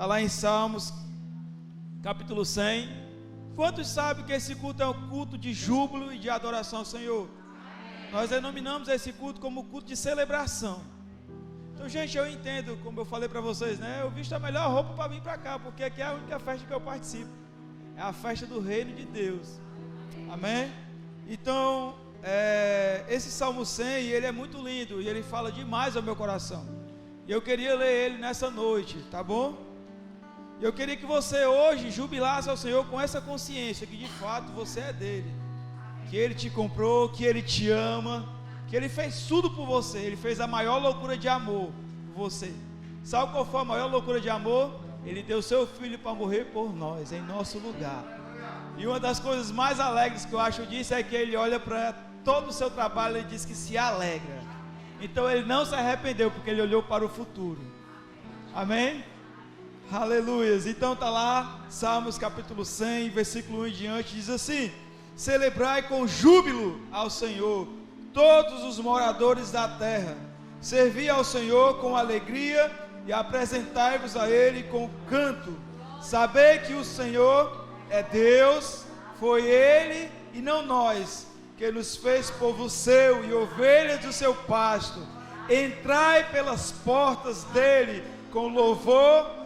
Está lá em Salmos, capítulo 100. Quantos sabem que esse culto é um culto de júbilo e de adoração ao Senhor? Nós denominamos esse culto como culto de celebração. Então, gente, eu entendo, como eu falei para vocês, né? Eu visto a melhor roupa para vir para cá, porque aqui é a única festa que eu participo. É a festa do reino de Deus. Amém? Então, esse Salmo 100, ele é muito lindo e ele fala demais ao meu coração. E eu queria ler ele nessa noite, tá bom? Eu queria que você hoje jubilasse ao Senhor com essa consciência que de fato você é dele, que ele te comprou, que ele te ama, que ele fez tudo por você. Ele fez a maior loucura de amor por você. Sabe qual foi a maior loucura de amor? Ele deu seu filho para morrer por nós, em nosso lugar. E uma das coisas mais alegres que eu acho disso é que ele olha para todo o seu trabalho e diz que se alegra. Então ele não se arrependeu, porque ele olhou para o futuro. Amém? Aleluias. Então está lá, Salmos capítulo 100, versículo 1 em diante, diz assim: celebrai com júbilo ao Senhor, todos os moradores da terra, servi ao Senhor com alegria e apresentai-vos a Ele com canto. Sabei que o Senhor é Deus, foi Ele e não nós, que nos fez povo seu e ovelhas do seu pasto. Entrai pelas portas dele com louvor,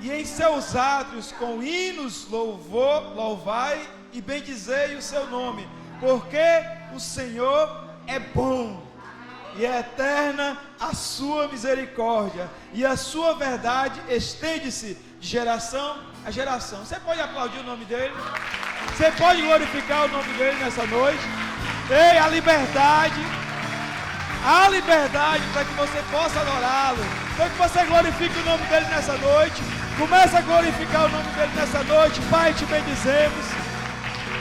e em seus átrios com hinos louvai e bendizei o seu nome, porque o Senhor é bom, e é eterna a sua misericórdia, e a sua verdade estende-se de geração a geração. Você pode aplaudir o nome dele? Você pode glorificar o nome dele nessa noite? Ei, a liberdade para que você possa adorá-lo. Então que você glorifique o nome dele nessa noite. Começa a glorificar o nome dele nessa noite. Pai, te bendizemos.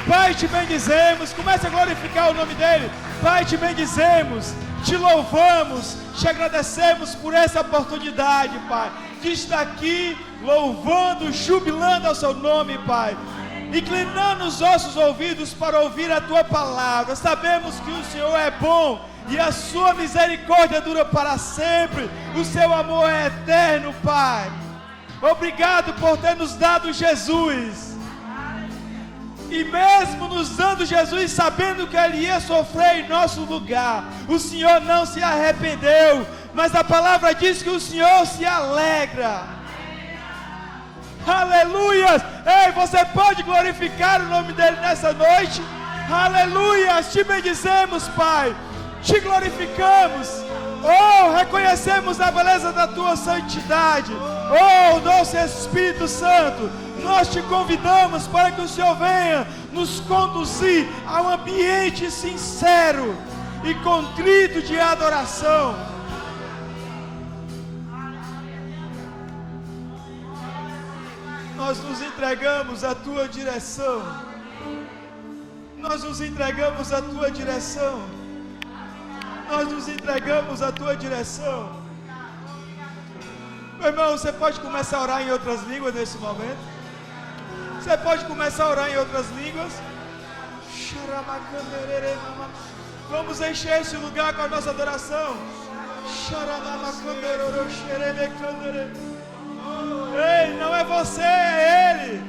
Pai, te bendizemos. Começa a glorificar o nome dele. Pai, te bendizemos, te louvamos, te agradecemos por essa oportunidade, Pai, de estar aqui louvando, jubilando ao seu nome, Pai, inclinando os nossos ouvidos para ouvir a tua palavra. Sabemos que o Senhor é bom e a sua misericórdia dura para sempre, o seu amor é eterno, Pai. Obrigado por ter nos dado Jesus. E mesmo nos dando Jesus, sabendo que Ele ia sofrer em nosso lugar, o Senhor não se arrependeu, mas a palavra diz que o Senhor se alegra. Aleluias! Ei, você pode glorificar o nome dEle nessa noite? Aleluias! Te bendizemos, Pai, te glorificamos. Oh, reconhecemos a beleza da Tua santidade. Oh, doce Espírito Santo, nós te convidamos para que o Senhor venha nos conduzir a um ambiente sincero e contrito de adoração. Nós nos entregamos à tua direção. Nós nos entregamos à tua direção. Nós nos entregamos à tua direção. Meu irmão, você pode começar a orar em outras línguas nesse momento. Você pode começar a orar em outras línguas. Vamos encher esse lugar com a nossa adoração. Ei, não é você, é Ele.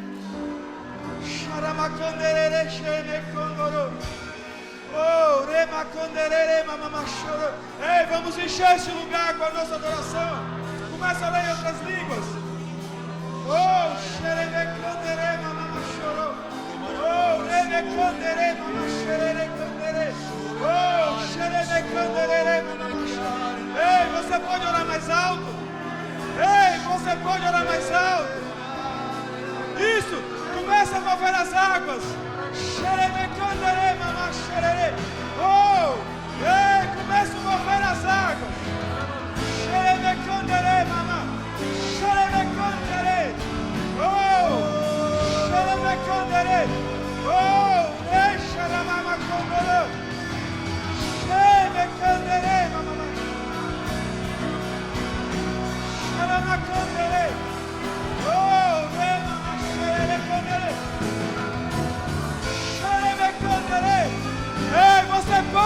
Ei, vamos encher esse lugar com a nossa adoração. Começa a ler em outras línguas. Oh, xerebecandere, mamama chorou. Oh, rebecandere, mamama xerebecandere. Oh, xerebecandere, mamama chorou. Ei, você pode orar mais alto? Ei, você pode orar mais alto? Isso, começa a mover as águas. Xerebecandere, mamama xerere. Oh, ei, começa a mover as águas. Xerebecandere, mamama. Xerebecandere. Oh, xerebecandere. Oh, deixa a mamama condoro. Xerebecandere, mamama. Xerebecandere. Oh, mamama xerebecandere. Xerebecandere. Ei, você pode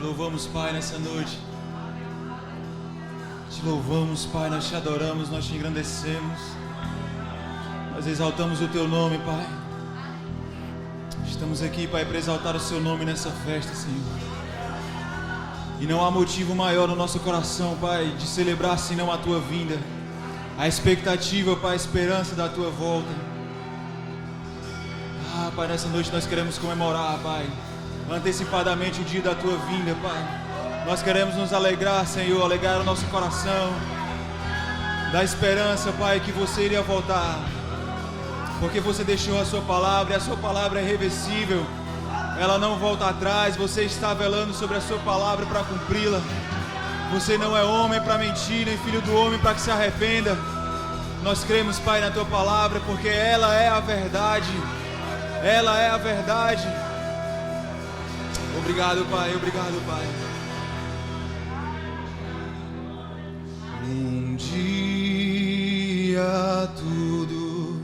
Louvamos, Pai, nessa noite. Te louvamos, Pai, nós te adoramos, nós te engrandecemos. Nós exaltamos o Teu nome, Pai. Estamos aqui, Pai, para exaltar o Seu nome nessa festa, Senhor. E não há motivo maior no nosso coração, Pai, de celebrar senão a Tua vinda. A expectativa, Pai, a esperança da Tua volta. Ah, Pai, nessa noite nós queremos comemorar, Pai, antecipadamente o dia da Tua vinda, Pai. Nós queremos nos alegrar, Senhor, alegrar o nosso coração, da esperança, Pai, que você iria voltar, porque você deixou a Sua palavra, e a Sua palavra é irreversível, ela não volta atrás. Você está velando sobre a Sua palavra para cumpri-la. Você não é homem para mentir, nem filho do homem para que se arrependa. Nós cremos, Pai, na Tua palavra, porque ela é a verdade, ela é a verdade. Obrigado, Pai, obrigado, Pai. Um dia tudo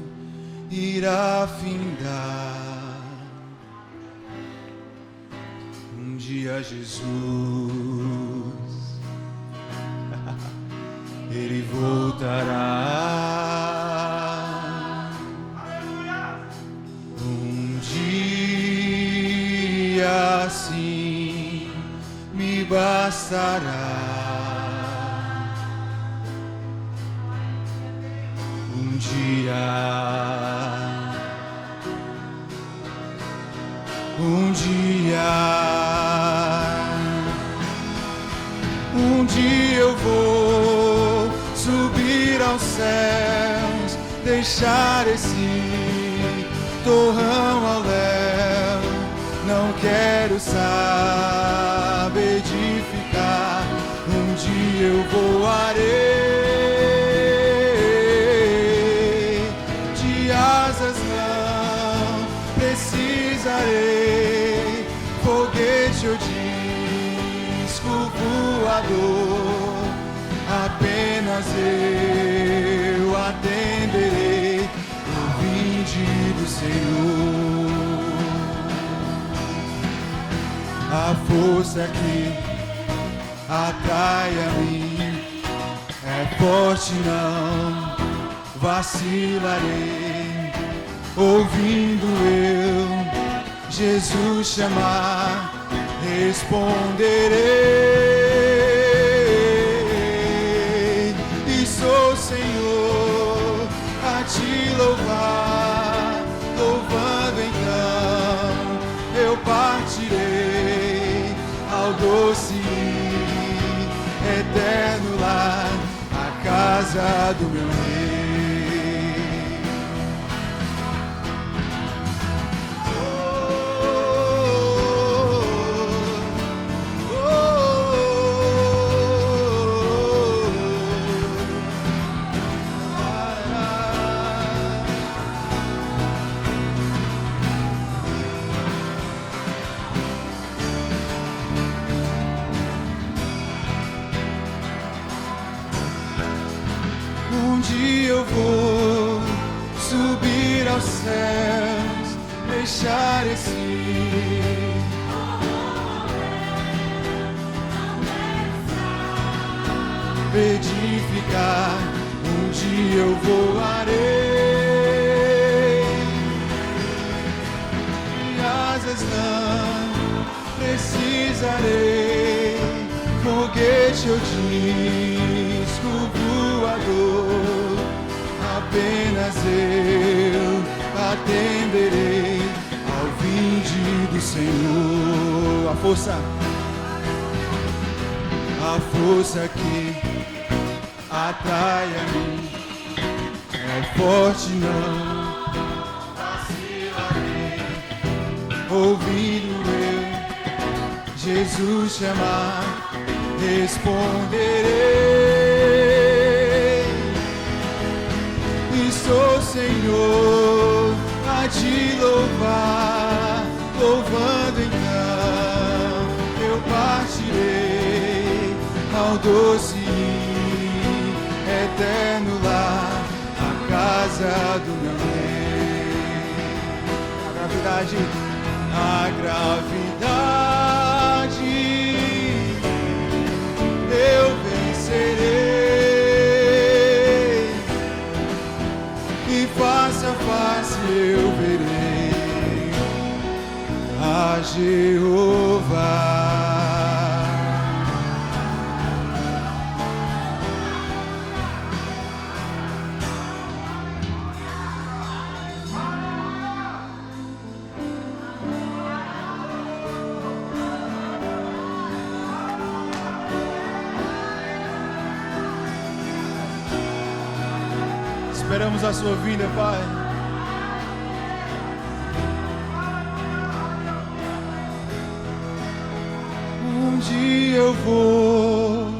irá findar. Um dia Jesus, Ele voltará. Um dia assim me bastará. Um dia eu vou subir aos céus, deixar esse torrão ao léu. Não quero saber de ficar, um dia eu voarei, de asas não precisarei, foguete ou disco voador, apenas eu atenderei o vinde do Senhor. A força que atrai a mim é forte, não vacilarei. Ouvindo eu Jesus chamar, responderei. E sou, Senhor, a te louvar, louvando então eu partirei ao doce eterno lar, a casa do meu rei. Um dia eu vou subir aos céus, deixar esse edificar. Um dia eu voarei, de asas não precisarei, foguete ou disco voador, apenas eu atenderei ao vinde do Senhor. A força que atrai a mim é forte, não vacilarei. Ouvindo eu Jesus chamar, responderei. E sou Senhor a te louvar, louvando então eu partirei ao doce eterno lar, a casa do meu rei. A gravidade eu vencerei, e face a face eu verei a Jeová. Esperamos a sua vinda, Pai. Um dia eu vou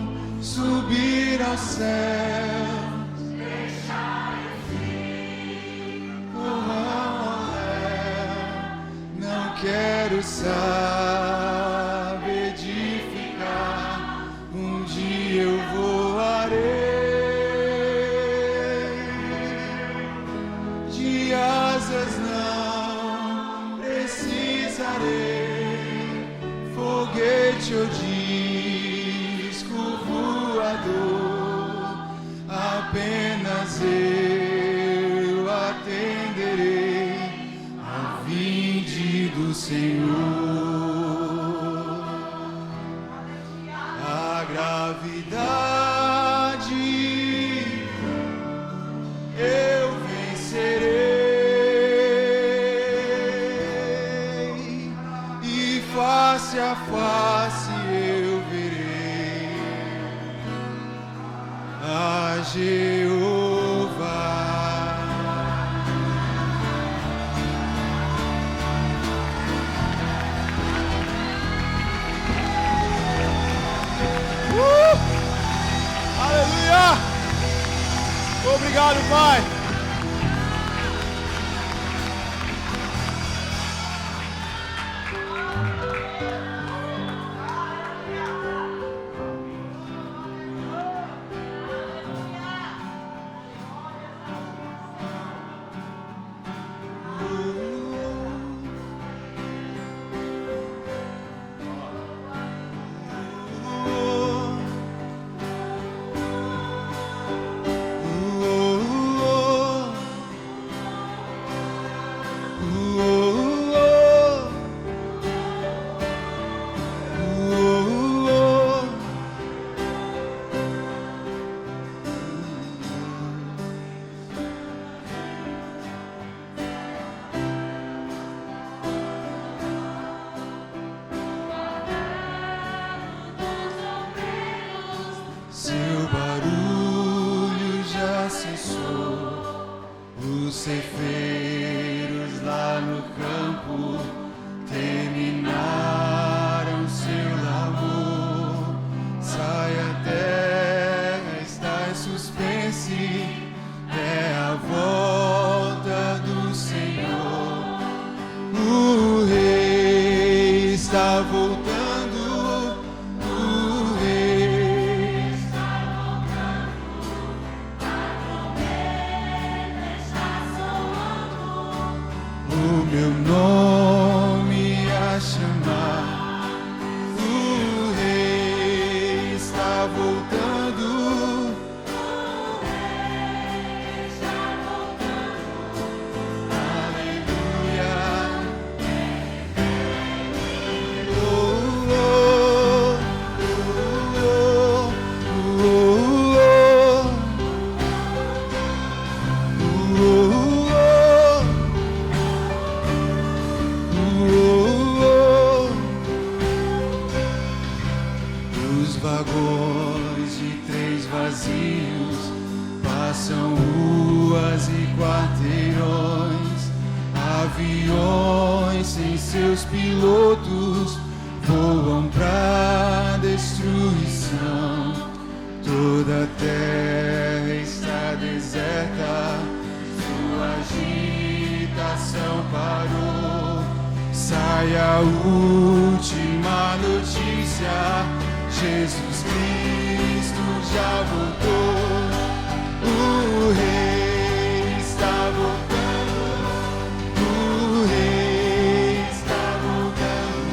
subir ao céu, deixar não quero saber de ficar. Um dia eu voarei, não precisarei foguete ou disco voador, apenas eu atenderei a vinde do Senhor. A gravidade eu vencerei, e face a face eu verei a Jeová. Aleluia! Obrigado, Pai. Seu barulho já cessou, os ceifeiros lá no campo terminaram seu labor. Sai a terra, está em suspense, é a volta do Senhor. O Rei está voltando. Meu nome a chamar, o Rei está voltando, o Rei está voltando, aleluia, oh, oh, oh, oh, oh, oh. Vagões de trens vazios passam ruas e quarteirões, aviões sem seus pilotos voam pra destruição. Toda a terra está deserta, sua agitação parou. Sai a última notícia: Jesus Cristo já voltou. O Rei está voltando. O Rei está voltando.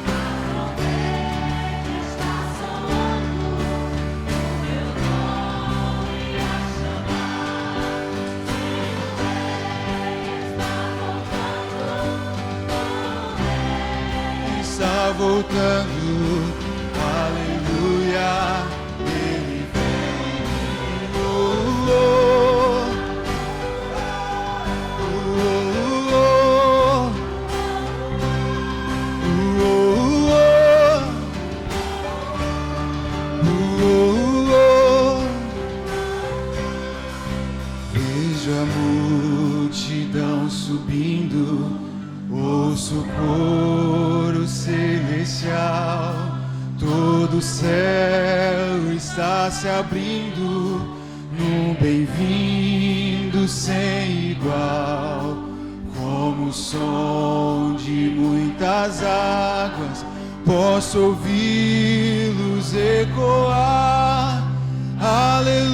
A trombeta está soando. O meu nome a chamar. O Rei está voltando. O Rei está voltando. Aleluia. Ele vem. Oh, oh. Vejo a multidão subindo, ouço o coro celestial, todo o céu está se abrindo, num bem-vindo sem igual, como o som de muitas águas, posso ouvi-los ecoar. Aleluias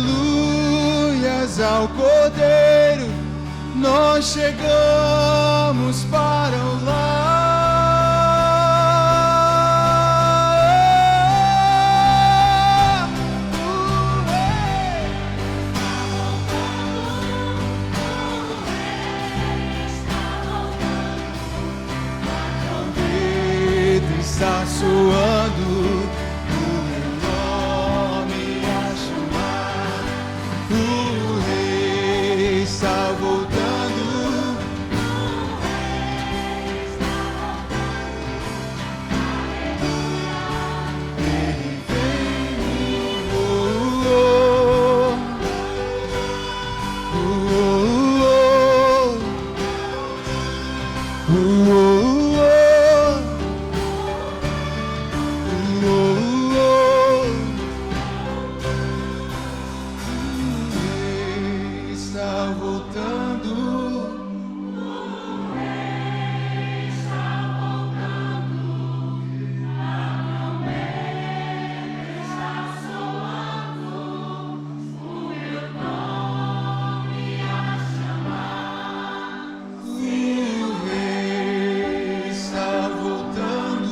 ao Cordeiro, nós chegamos para o lar. O Rei está voltando. A trombeta está soando. Está voltando, o Rei está voltando,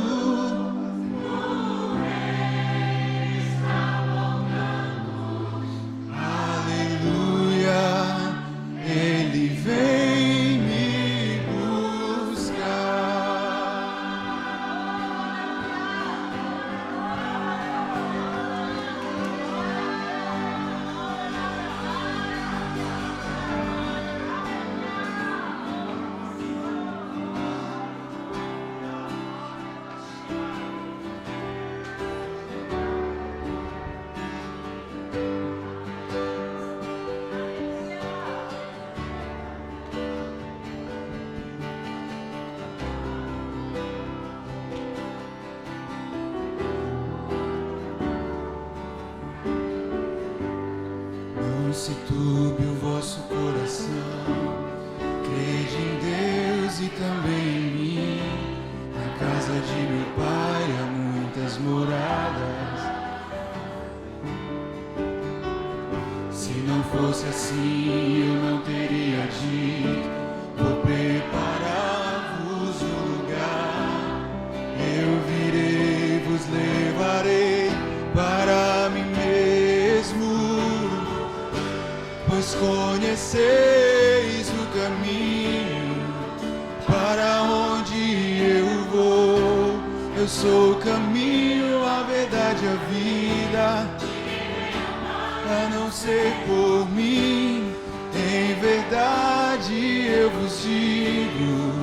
Ele vem, oh, oh, oh, oh, Não se turbe o vosso coração, crede em Deus e também em mim. Na casa de meu Pai há muitas moradas. Se não fosse assim, eu não teria dito: vou preparar-vos o lugar. Eu virei, vos levarei para mim mesmo, pois conheceis o caminho para onde eu vou. Eu sou o caminho, a verdade e a vida. A não ser por mim, em verdade eu vos digo,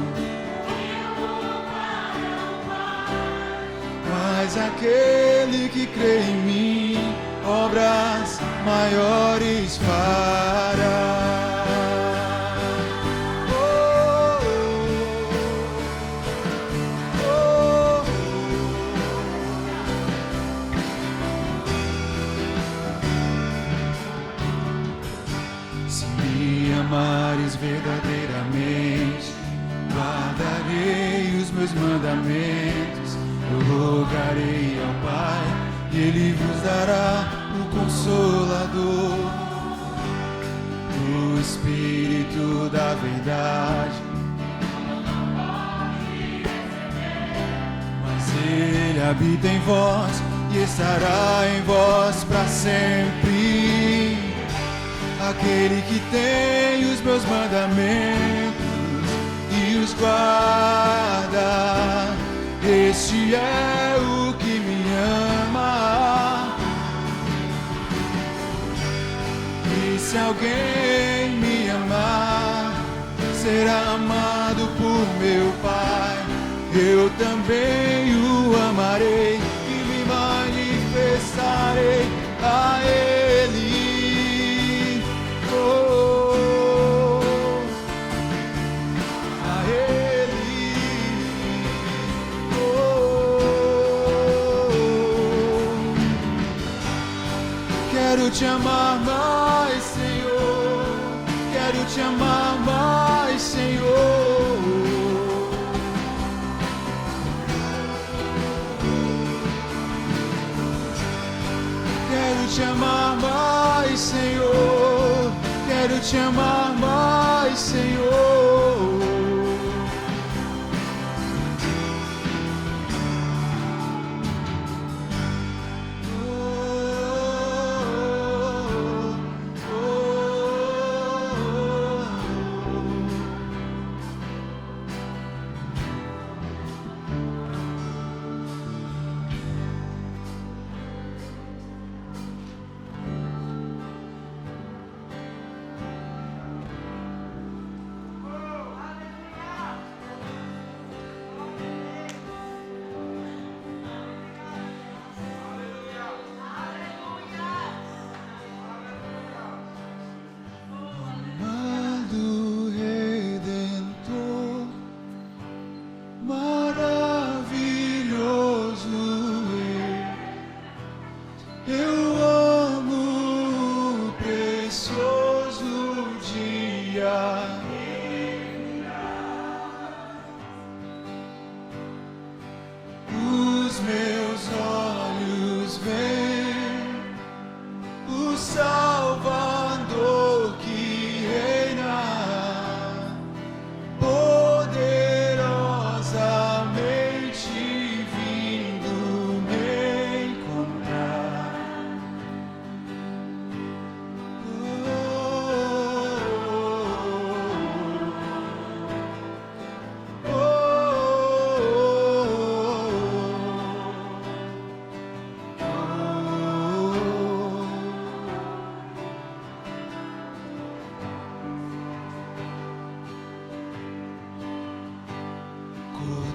mas aquele que crê em mim, obras maiores fará. Oh, oh, oh. teus mandamentos. Eu rogarei ao Pai, e Ele vos dará o Consolador, o Espírito da verdade. Mas Ele habita em vós e estará em vós para sempre. Aquele que tem os meus mandamentos e os guarda, este é o que me ama. E se alguém me amar, será amado por meu Pai. Eu também o amarei e me manifestarei a Ele. Quero te amar mais, Senhor. Quero te amar mais, Senhor. Quero te amar mais, Senhor. Quero te amar mais, Senhor.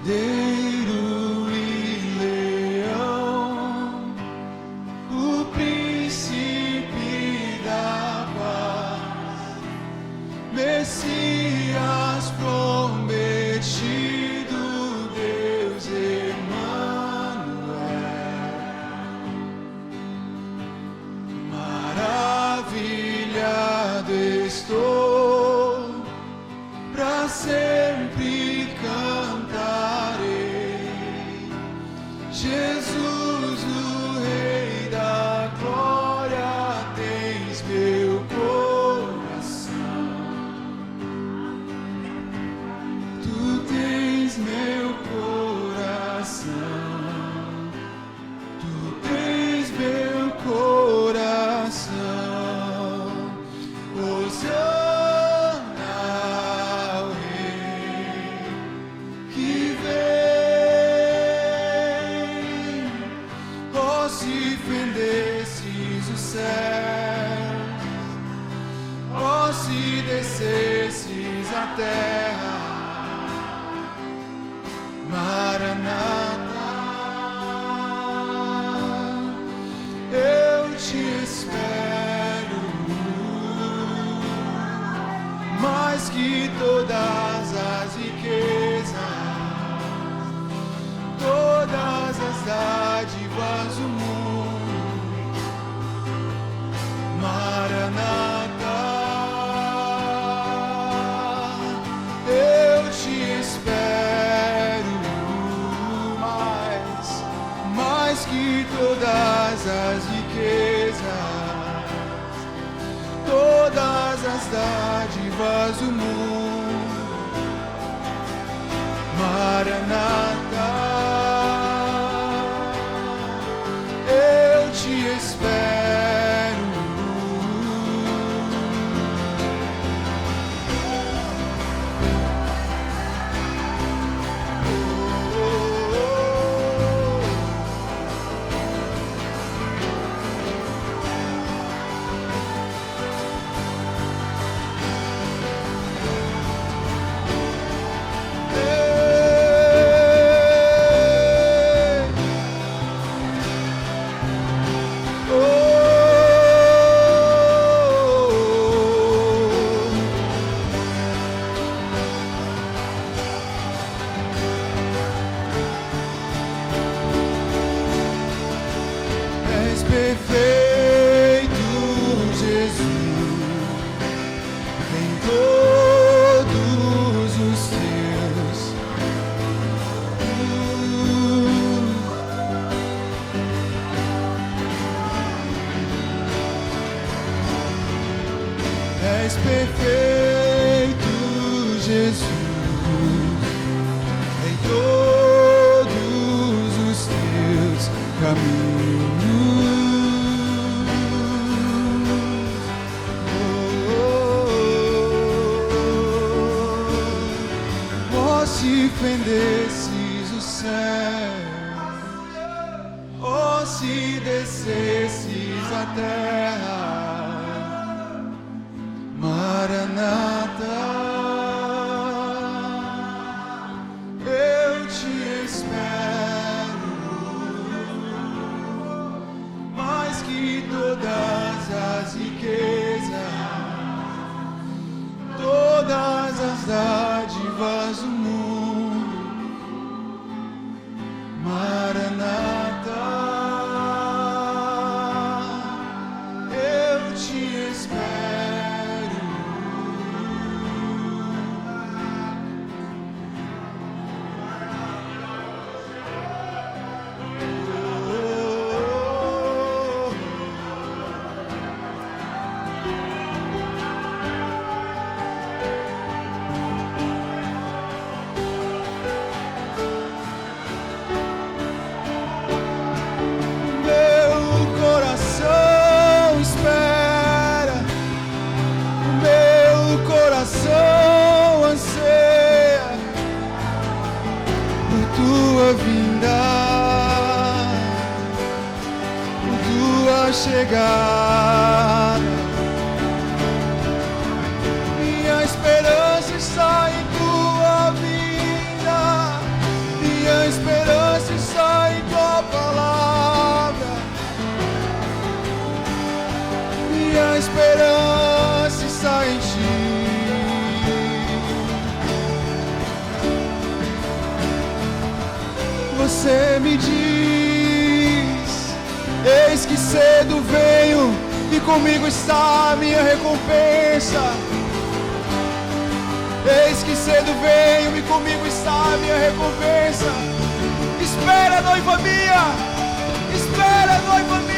Cordeiro e leão, o príncipe da paz, Messias prometido, Deus Emmanuel. Maravilhado estou, pra sempre cantarei. Jesus, o Rei da glória, tens meu coração. Tu tens meu coração. Tu tens meu coração. Hosana ao Rei que vem. Oh, se fendesses os céus, oh, se descesses a terra, Maranata, eu te espero, mais que todas as riquezas, todas as dádivas do mundo. Maranata, eu te espero, as riquezas, todas as dádivas do mundo. Maranata, eu te espero. És perfeito, Jesus, em todos os teus caminhos. Oh, se fendesses o céu, oh, se descesses a terra, Maranata, eu te espero, mais que todas as riquezas, todas as dádivas do mundo. Maranata, eu te espero. Chegada, minha esperança está em tua vinda, minha esperança está em tua palavra, minha esperança está em ti. Você me diz: eis que cedo venho e comigo está a minha recompensa. Eis que cedo venho e comigo está a minha recompensa. Espera, noiva minha! Espera, noiva minha!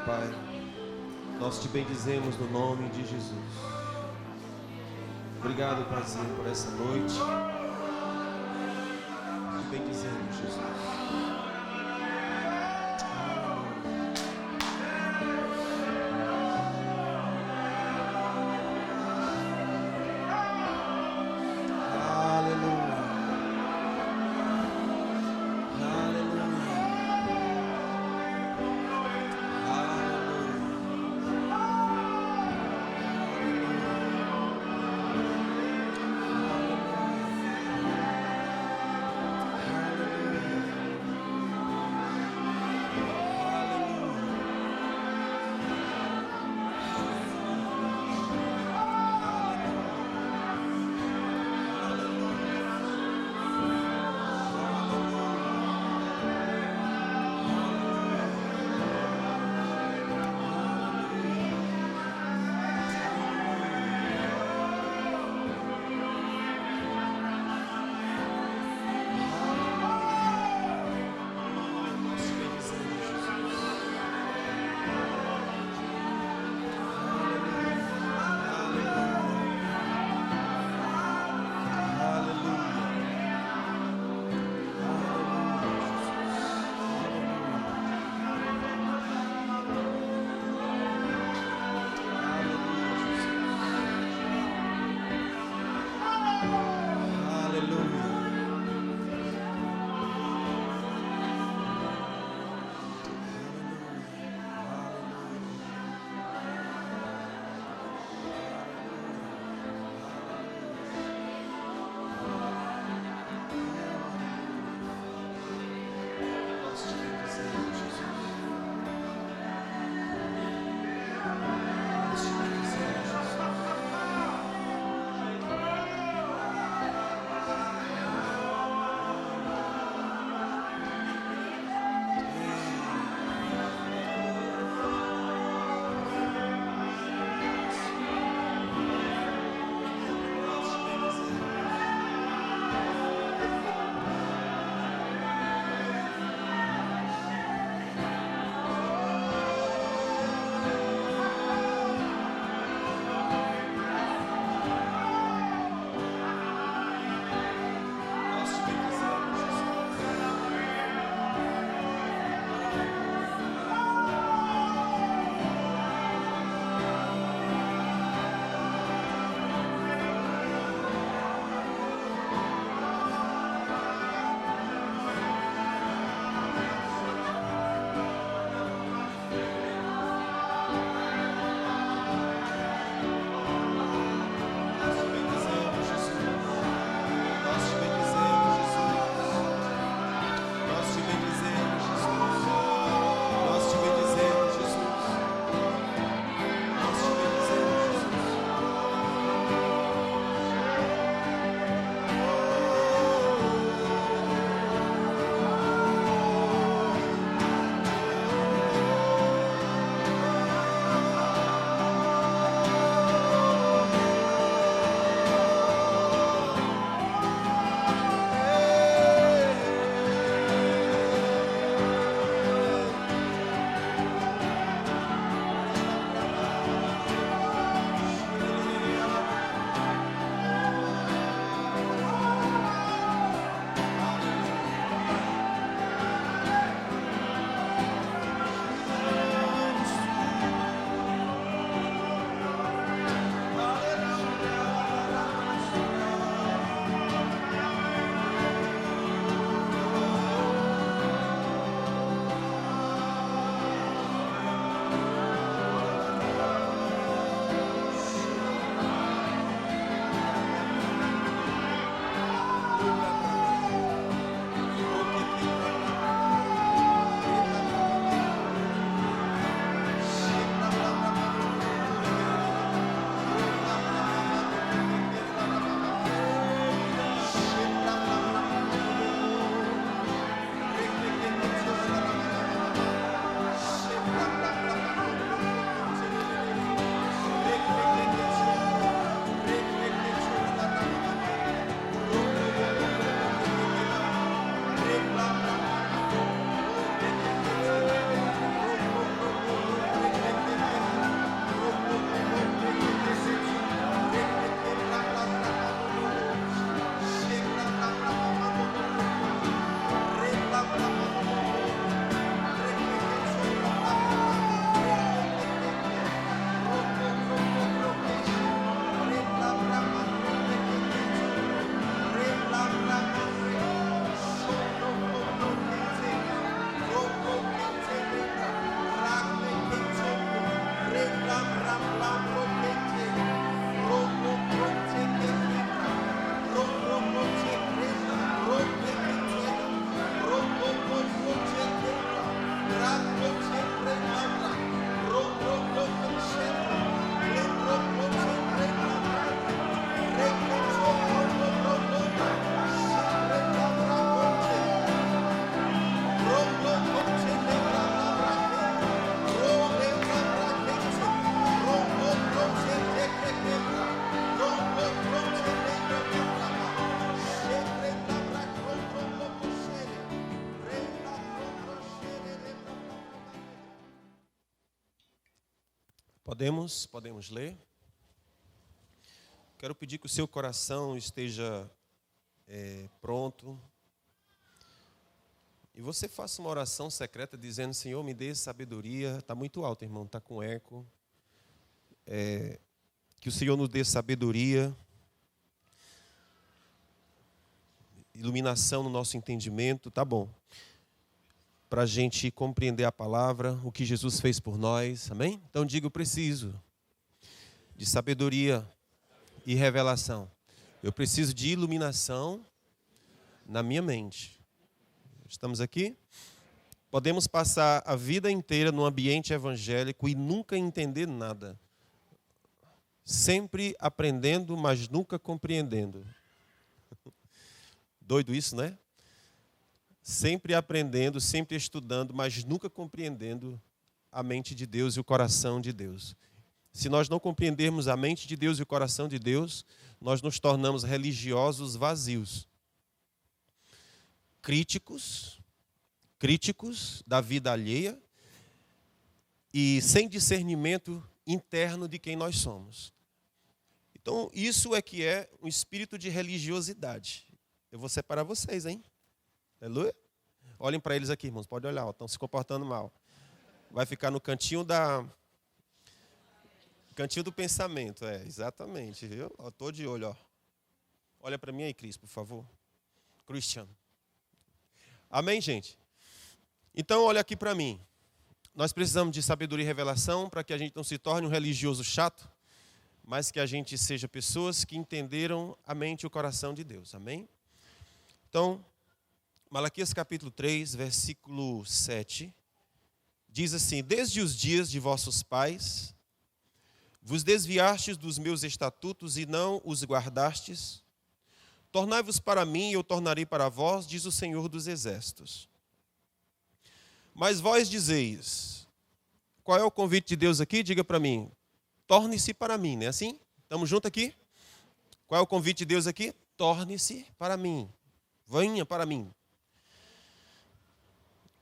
Pai. Nós te bendizemos no nome de Jesus. Obrigado, Paizinho, por essa noite. Te bendizemos, Jesus. Podemos ler? Quero pedir que o seu coração esteja pronto. E você faça uma oração secreta dizendo: Senhor, me dê sabedoria. Está muito alto, irmão, está com eco. Que o Senhor nos dê sabedoria, iluminação no nosso entendimento, tá bom? Para a gente compreender a palavra, o que Jesus fez por nós, amém? Então diga: eu preciso de sabedoria e revelação. Eu preciso de iluminação na minha mente. Estamos aqui? Podemos passar a vida inteira no ambiente evangélico e nunca entender nada. Sempre aprendendo, mas nunca compreendendo. Doido isso, né? Sempre aprendendo, sempre estudando, mas nunca compreendendo a mente de Deus e o coração de Deus. Se nós não compreendermos a mente de Deus e o coração de Deus, nós nos tornamos religiosos vazios. Críticos da vida alheia e sem discernimento interno de quem nós somos. Então, isso é que é um espírito de religiosidade. Eu vou separar vocês, hein? Aleluia? Olhem para eles aqui, irmãos. Pode olhar, estão se comportando mal. Vai ficar no cantinho do pensamento. Exatamente. Estou de olho, ó. Olha para mim aí, Cris, por favor. Christian. Amém, gente? Então, olha aqui para mim. Nós precisamos de sabedoria e revelação para que a gente não se torne um religioso chato, mas que a gente seja pessoas que entenderam a mente e o coração de Deus. Amém? Então, Malaquias capítulo 3, versículo 7, diz assim: desde os dias de vossos pais, vos desviastes dos meus estatutos e não os guardastes. Tornai-vos para mim e eu tornarei para vós, diz o Senhor dos Exércitos. Mas vós dizeis, qual é o convite de Deus aqui? Diga para mim, torne-se para mim, não é assim? Estamos juntos aqui? Qual é o convite de Deus aqui? Torne-se para mim, venha para mim.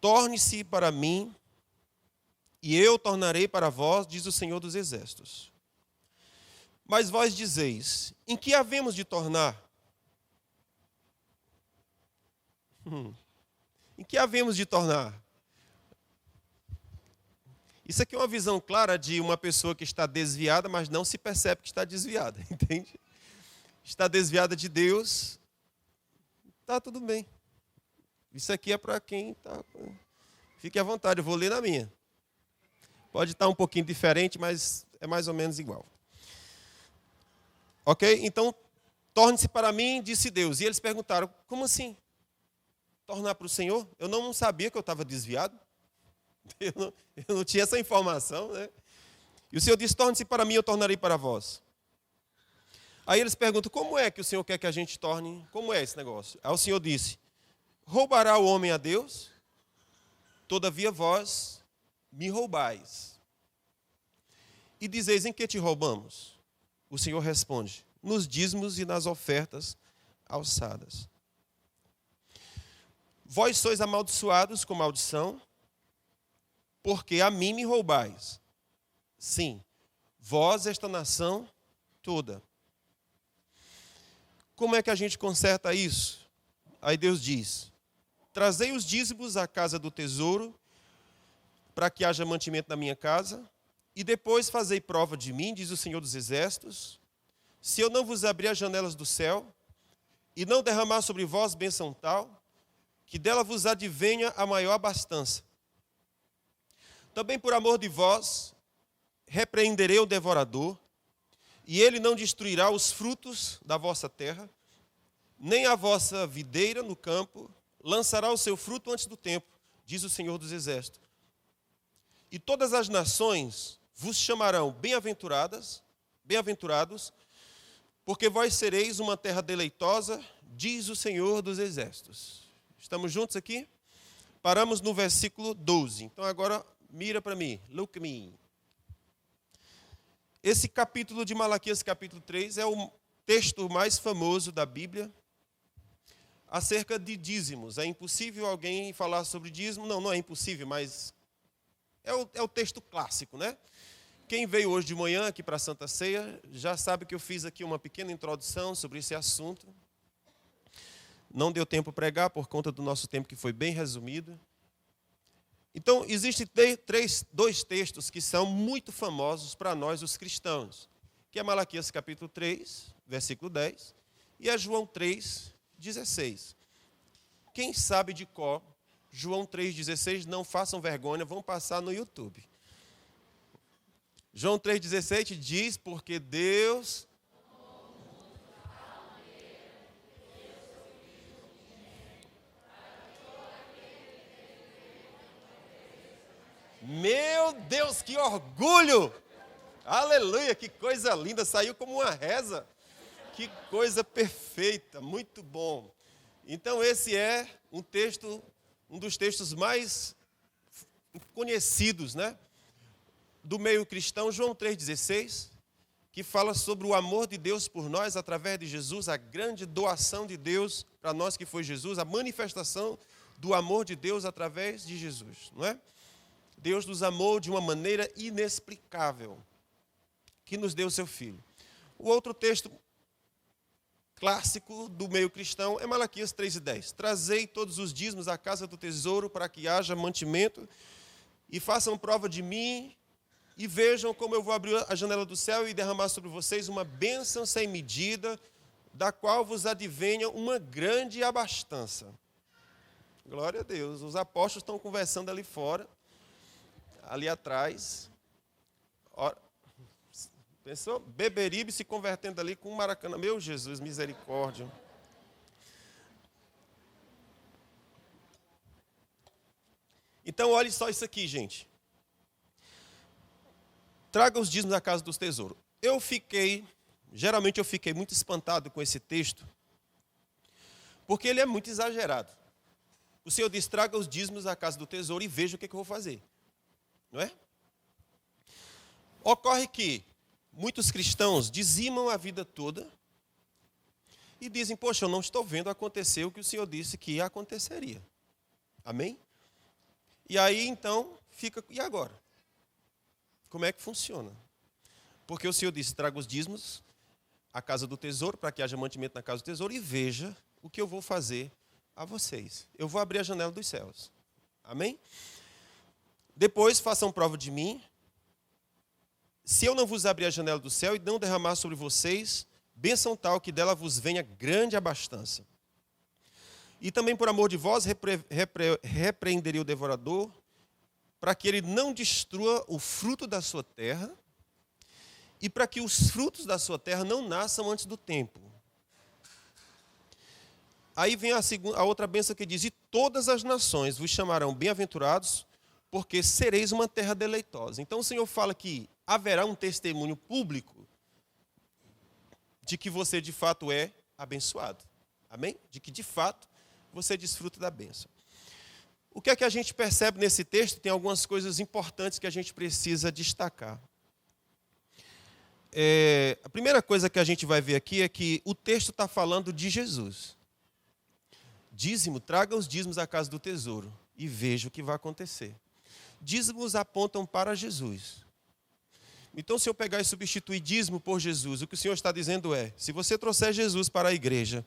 Torne-se para mim e eu tornarei para vós, diz o Senhor dos Exércitos. Mas vós dizeis, em que havemos de tornar? Em que havemos de tornar? Isso aqui é uma visão clara de uma pessoa que está desviada, mas não se percebe que está desviada, entende? Está desviada de Deus, está tudo bem. Isso aqui é para quem está... Fique à vontade, eu vou ler na minha. Pode estar um pouquinho diferente, mas é mais ou menos igual. Ok? Então, torne-se para mim, disse Deus. E eles perguntaram, como assim? Tornar para o Senhor? Eu não sabia que eu estava desviado. Eu não tinha essa informação, né? E o Senhor disse, torne-se para mim, eu tornarei para vós. Aí eles perguntam, como é que o Senhor quer que a gente torne? Como é esse negócio? Aí o Senhor disse, roubará o homem a Deus? Todavia vós me roubais. E dizeis, em que te roubamos? O Senhor responde, nos dízimos e nas ofertas alçadas. Vós sois amaldiçoados com maldição, porque a mim me roubais. Sim, vós, esta nação toda. Como é que a gente conserta isso? Aí Deus diz, trazei os dízimos à casa do tesouro, para que haja mantimento na minha casa, e depois fazei prova de mim, diz o Senhor dos Exércitos, se eu não vos abrir as janelas do céu, e não derramar sobre vós bênção tal, que dela vos advenha a maior abastança. Também por amor de vós, repreenderei o devorador, e ele não destruirá os frutos da vossa terra, nem a vossa videira no campo lançará o seu fruto antes do tempo, diz o Senhor dos Exércitos. E todas as nações vos chamarão bem-aventurados, porque vós sereis uma terra deleitosa, diz o Senhor dos Exércitos. Estamos juntos aqui? Paramos no versículo 12. Então agora mira para mim, look at me. Esse capítulo de Malaquias, capítulo 3, é o texto mais famoso da Bíblia acerca de dízimos. É impossível alguém falar sobre dízimo? Não é impossível, mas é o texto clássico, né? quem veio hoje de manhã aqui para a Santa Ceia, já sabe que eu fiz aqui uma pequena introdução sobre esse assunto. Não deu tempo para pregar por conta do nosso tempo que foi bem resumido. Então, existem dois textos que são muito famosos para nós, os cristãos, que é Malaquias capítulo 3, versículo 10, e é João 3, 16. Quem sabe de cor, João 3, 16, não façam vergonha, vão passar no YouTube. João 3, 17 diz, porque Deus... Meu Deus, que orgulho! Aleluia, que coisa linda, saiu como uma reza. Que coisa perfeita, muito bom. Então esse é um dos textos mais conhecidos, né, do meio cristão, João 3,16, que fala sobre o amor de Deus por nós através de Jesus, a grande doação de Deus para nós que foi Jesus, a manifestação do amor de Deus através de Jesus, não é? Deus nos amou de uma maneira inexplicável, que nos deu o seu Filho. O outro texto clássico do meio cristão é Malaquias 3,10. Trazei todos os dízimos à casa do tesouro para que haja mantimento e façam prova de mim e vejam como eu vou abrir a janela do céu e derramar sobre vocês uma bênção sem medida, da qual vos advenha uma grande abastança. Glória a Deus. Os apóstolos estão conversando ali fora, ali atrás. Ora, pensou? Beberibe se convertendo ali com um Maracanã. Meu Jesus, misericórdia. Então, olhe só isso aqui, gente. Traga os dízimos à casa dos tesouros. Geralmente eu fiquei muito espantado com esse texto, porque ele é muito exagerado. O Senhor diz, traga os dízimos à casa do tesouro e veja o que eu vou fazer. Não é? Ocorre que muitos cristãos dizimam a vida toda e dizem, poxa, eu não estou vendo acontecer o que o Senhor disse que aconteceria. Amém? E aí, então, fica, e agora? Como é que funciona? Porque o Senhor disse, traga os dízimos à casa do tesouro, para que haja mantimento na casa do tesouro, e veja o que eu vou fazer a vocês. Eu vou abrir a janela dos céus. Amém? Depois, façam prova de mim. Se eu não vos abrir a janela do céu e não derramar sobre vocês bênção tal que dela vos venha grande abastança. E também por amor de vós repreenderei o devorador, para que ele não destrua o fruto da sua terra e para que os frutos da sua terra não nasçam antes do tempo. Aí vem a outra bênção que diz, e todas as nações vos chamarão bem-aventurados, porque sereis uma terra deleitosa. Então o Senhor fala que haverá um testemunho público de que você de fato é abençoado. Amém? De que de fato você desfruta da bênção. O que é que a gente percebe nesse texto? Tem algumas coisas importantes que a gente precisa destacar. A primeira coisa que a gente vai ver aqui é que o texto está falando de Jesus. Dízimo, traga os dízimos à casa do tesouro e veja o que vai acontecer. Dízimos apontam para Jesus. Então, se eu pegar e substituir dízimo por Jesus, o que o Senhor está dizendo é, se você trouxer Jesus para a igreja,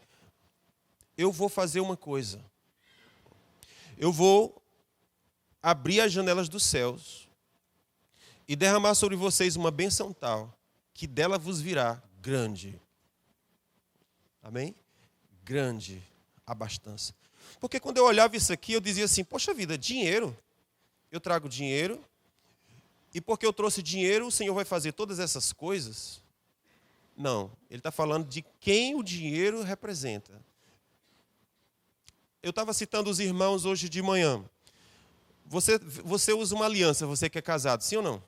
eu vou fazer uma coisa. Eu vou abrir as janelas dos céus e derramar sobre vocês uma bênção tal que dela vos virá grande. Amém? Grande abastança. Porque quando eu olhava isso aqui, eu dizia assim, poxa vida, dinheiro. Eu trago dinheiro e porque eu trouxe dinheiro, o Senhor vai fazer todas essas coisas? Não, ele está falando de quem o dinheiro representa. Eu estava citando os irmãos hoje de manhã. Você usa uma aliança, você que é casado, sim ou não?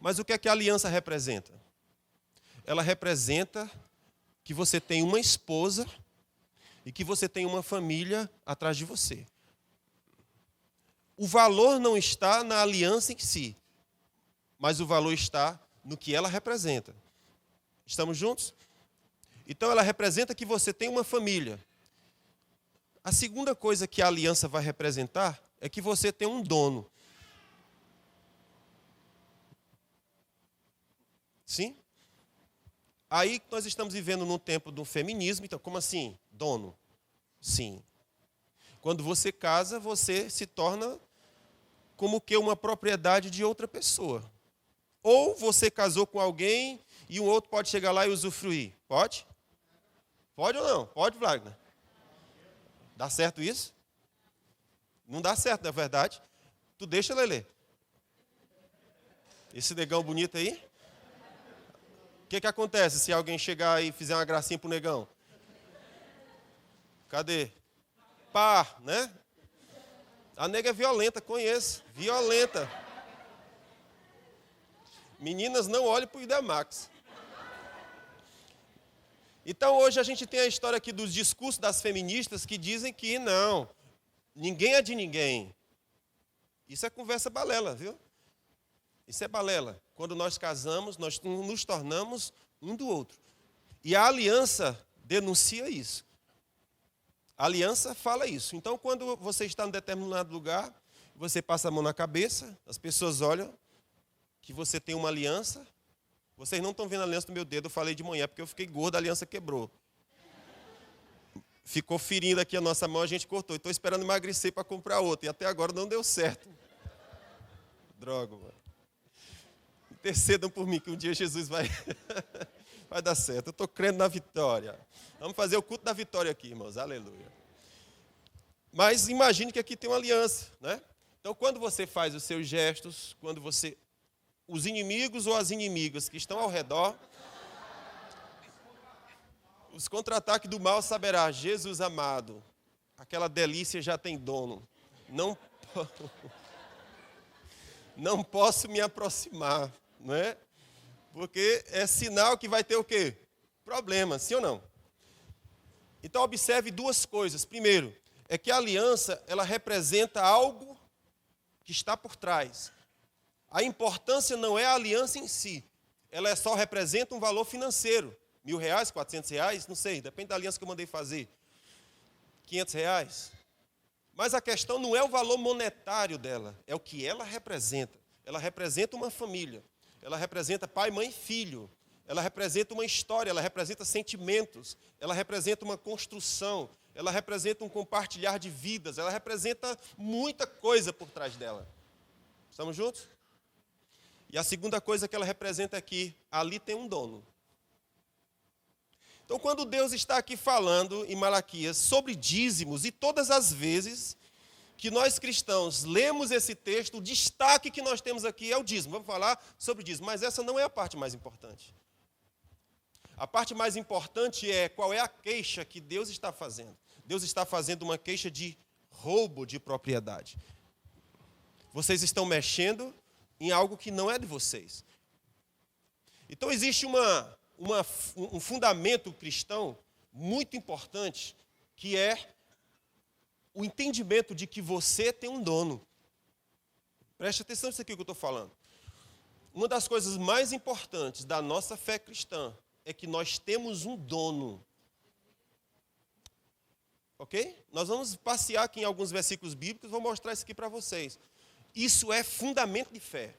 Mas o que é que a aliança representa? Ela representa que você tem uma esposa e que você tem uma família atrás de você. O valor não está na aliança em si, mas o valor está no que ela representa. Estamos juntos? Então ela representa que você tem uma família. A segunda coisa que a aliança vai representar é que você tem um dono. Sim? Aí nós estamos vivendo num tempo do feminismo, então como assim? Dono? Sim. Quando você casa, você se torna como que uma propriedade de outra pessoa. Ou você casou com alguém e um outro pode chegar lá e usufruir. Pode? Pode ou não? Pode, Wagner? Dá certo isso? Não dá certo, não é verdade? Tu deixa, Lelê. Esse negão bonito aí. O que acontece se alguém chegar e fizer uma gracinha pro negão? Cadê? Pá, né? A nega é violenta, conheço. Violenta. Meninas, não olhem pro Idemax. Então, hoje a gente tem a história aqui dos discursos das feministas que dizem que não, ninguém é de ninguém. Isso é conversa balela, viu? Isso é balela. Quando nós casamos, nós nos tornamos um do outro. E a aliança denuncia isso. A aliança fala isso. Então, quando você está em determinado lugar, você passa a mão na cabeça, as pessoas olham que você tem uma aliança. Vocês não estão vendo a aliança no meu dedo, eu falei de manhã, porque eu fiquei gordo, a aliança quebrou. Ficou ferindo aqui a nossa mão, a gente cortou. Estou esperando emagrecer para comprar outra, e até agora não deu certo. Droga, mano. Intercedam por mim, que um dia Jesus vai dar certo. Eu estou crendo na vitória. Vamos fazer o culto da vitória aqui, irmãos. Aleluia. Mas imagine que aqui tem uma aliança, né? Então, quando você faz os seus gestos, quando você... Os inimigos ou as inimigas que estão ao redor, os contra-ataques do mal saberá, Jesus amado, aquela delícia já tem dono. Não posso me aproximar, né? Porque é sinal que vai ter o quê? Problema, sim ou não? Então observe duas coisas. Primeiro, é que a aliança, ela representa algo que está por trás. A importância não é a aliança em si. Ela só representa um valor financeiro. R$1.000, R$400, não sei, depende da aliança que eu mandei fazer. R$500. Mas a questão não é o valor monetário dela, é o que ela representa. Ela representa uma família. Ela representa pai, mãe e filho. Ela representa uma história, ela representa sentimentos. Ela representa uma construção. Ela representa um compartilhar de vidas. Ela representa muita coisa por trás dela. Estamos juntos? E a segunda coisa que ela representa é que ali tem um dono. Então, quando Deus está aqui falando em Malaquias sobre dízimos, e todas as vezes que nós cristãos lemos esse texto, o destaque que nós temos aqui é o dízimo. Vamos falar sobre o dízimo, mas essa não é a parte mais importante. A parte mais importante é qual é a queixa que Deus está fazendo. Deus está fazendo uma queixa de roubo de propriedade. Vocês estão mexendo em algo que não é de vocês. Então existe um fundamento cristão muito importante, que é o entendimento de que você tem um dono. Preste atenção nisso aqui que eu estou falando. Uma das coisas mais importantes da nossa fé cristã é que nós temos um dono. Ok? Nós vamos passear aqui em alguns versículos bíblicos, vou mostrar isso aqui para vocês. Isso é fundamento de fé.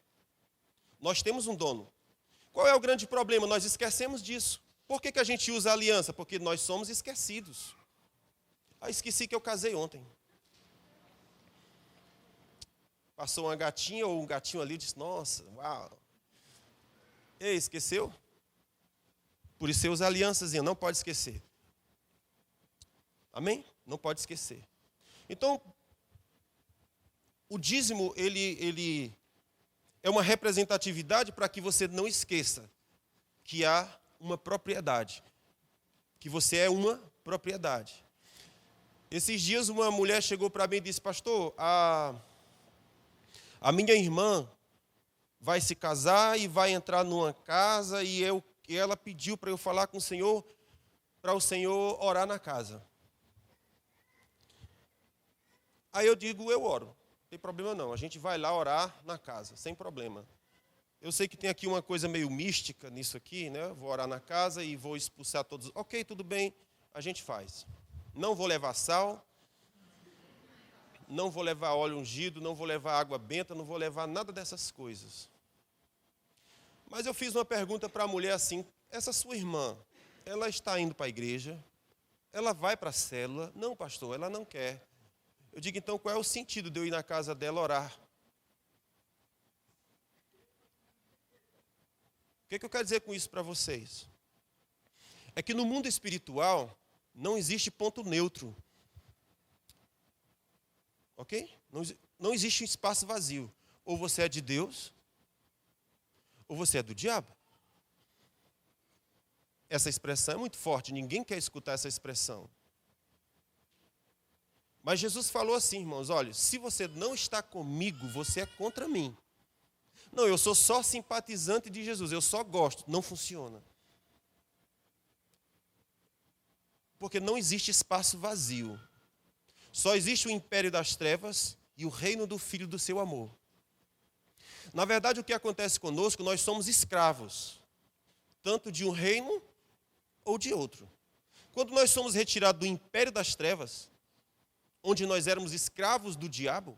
Nós temos um dono. Qual é o grande problema? Nós esquecemos disso. Por que a gente usa a aliança? Porque nós somos esquecidos. Esqueci que eu casei ontem. Passou uma gatinha ou um gatinho ali e disse, nossa, uau. Ei, esqueceu? Por isso você usa a aliançazinha, não pode esquecer. Amém? Não pode esquecer. Então, o dízimo, ele é uma representatividade para que você não esqueça que há uma propriedade. Que você é uma propriedade. Esses dias uma mulher chegou para mim e disse, pastor, a minha irmã vai se casar e vai entrar numa casa e ela pediu para eu falar com o Senhor, para o Senhor orar na casa. Aí eu digo, eu oro. Não tem problema não, a gente vai lá orar na casa, sem problema. Eu sei que tem aqui uma coisa meio mística nisso aqui, né? Vou orar na casa e vou expulsar todos. Ok, tudo bem, a gente faz. Não vou levar sal, não vou levar óleo ungido, não vou levar água benta, não vou levar nada dessas coisas. Mas eu fiz uma pergunta para a mulher assim: essa sua irmã, ela está indo para a igreja? Ela vai para a célula? Não, pastor, ela não quer. Eu digo, então, qual é o sentido de eu ir na casa dela orar? O que eu quero dizer com isso para vocês? É que no mundo espiritual não existe ponto neutro. Ok? Não existe um espaço vazio. Ou você é de Deus, ou você é do diabo. Essa expressão é muito forte, ninguém quer escutar essa expressão. Mas Jesus falou assim, irmãos, olha, se você não está comigo, você é contra mim. Não, eu sou só simpatizante de Jesus, eu só gosto. Não funciona. Porque não existe espaço vazio. Só existe o império das trevas e o reino do Filho do seu amor. Na verdade, o que acontece conosco, nós somos escravos, tanto de um reino ou de outro. Quando nós somos retirados do império das trevas, onde nós éramos escravos do diabo,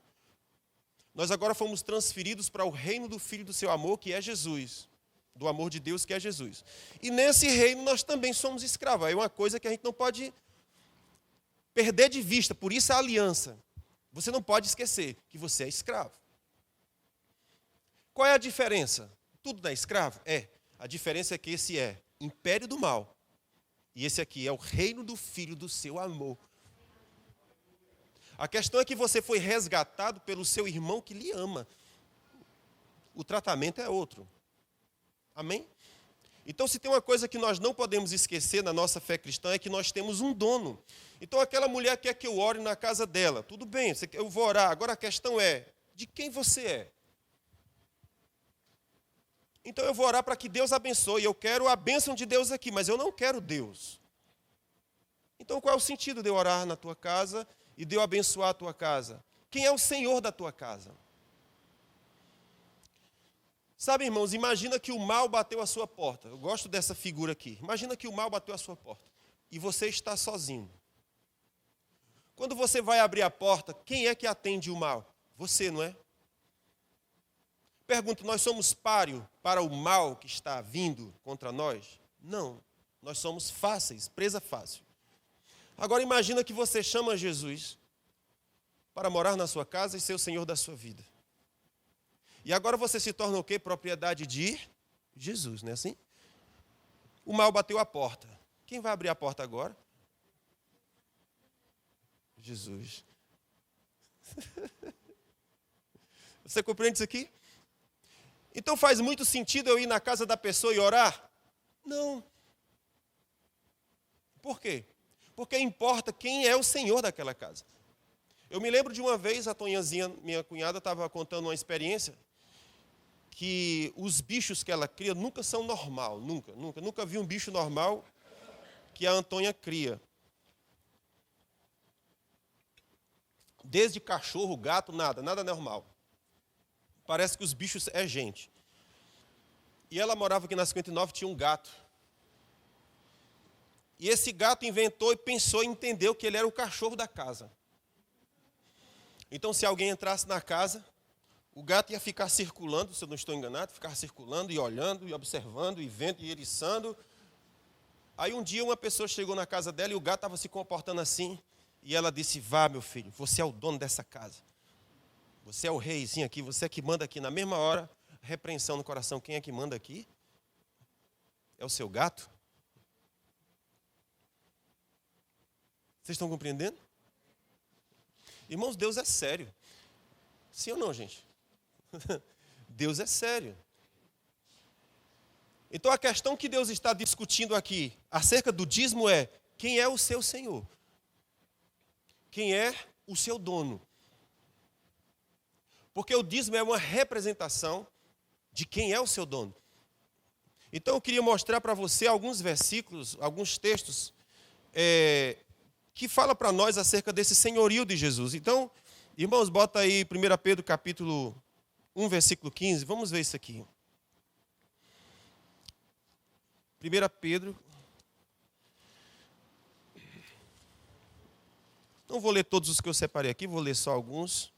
nós agora fomos transferidos para o reino do Filho do seu amor, que é Jesus, do amor de Deus, que é Jesus. E nesse reino nós também somos escravos. É uma coisa que a gente não pode perder de vista, por isso a aliança. Você não pode esquecer que você é escravo. Qual é a diferença? Tudo não é escravo? É. A diferença é que esse é império do mal. E esse aqui é o reino do Filho do seu amor. A questão é que você foi resgatado pelo seu irmão que lhe ama. O tratamento é outro. Amém? Então, se tem uma coisa que nós não podemos esquecer na nossa fé cristã, é que nós temos um dono. Então, aquela mulher quer que eu ore na casa dela. Tudo bem, eu vou orar. Agora a questão é, de quem você é? Então, eu vou orar para que Deus abençoe. Eu quero a bênção de Deus aqui, mas eu não quero Deus. Então, qual é o sentido de eu orar na tua casa e de eu abençoar a tua casa? Quem é o Senhor da tua casa? Sabe, irmãos, imagina que o mal bateu à sua porta. Eu gosto dessa figura aqui. Imagina que o mal bateu à sua porta e você está sozinho. Quando você vai abrir a porta, quem é que atende o mal? Você, não é? Pergunto, nós somos páreo para o mal que está vindo contra nós? Não, nós somos fáceis, presa fácil. Agora imagina que você chama Jesus para morar na sua casa e ser o Senhor da sua vida. E agora você se torna o quê? Propriedade de Jesus, não é assim? O mal bateu a porta. Quem vai abrir a porta agora? Jesus. Você compreende isso aqui? Então faz muito sentido eu ir na casa da pessoa e orar? Não. Por quê? Porque importa quem é o Senhor daquela casa. Eu me lembro de uma vez, a Tonhazinha, minha cunhada, estava contando uma experiência que os bichos que ela cria nunca são normal, nunca vi um bicho normal que a Antônia cria. Desde cachorro, gato, nada normal. Parece que os bichos é gente. E ela morava aqui na 59, tinha um gato. E esse gato inventou e pensou e entendeu que ele era o cachorro da casa. Então, se alguém entrasse na casa, o gato ia ficar circulando, se eu não estou enganado, ficar circulando e olhando e observando e vendo e eriçando. Aí um dia uma pessoa chegou na casa dela e o gato estava se comportando assim. E ela disse, vá meu filho, você é o dono dessa casa. Você é o reizinho aqui, você é que manda aqui. Na mesma hora, repreensão no coração, quem é que manda aqui? É o seu gato? Vocês estão compreendendo? Irmãos, Deus é sério. Sim ou não, gente? Deus é sério. Então a questão que Deus está discutindo aqui acerca do dízimo é: quem é o seu Senhor? Quem é o seu dono? Porque o dízimo é uma representação de quem é o seu dono. Então eu queria mostrar para você alguns versículos, alguns textos que falam para nós acerca desse senhorio de Jesus. Então, irmãos, bota aí 1 Pedro capítulo 1, versículo 15. Vamos ver isso aqui. 1 Pedro. Não vou ler todos os que eu separei aqui, vou ler só alguns.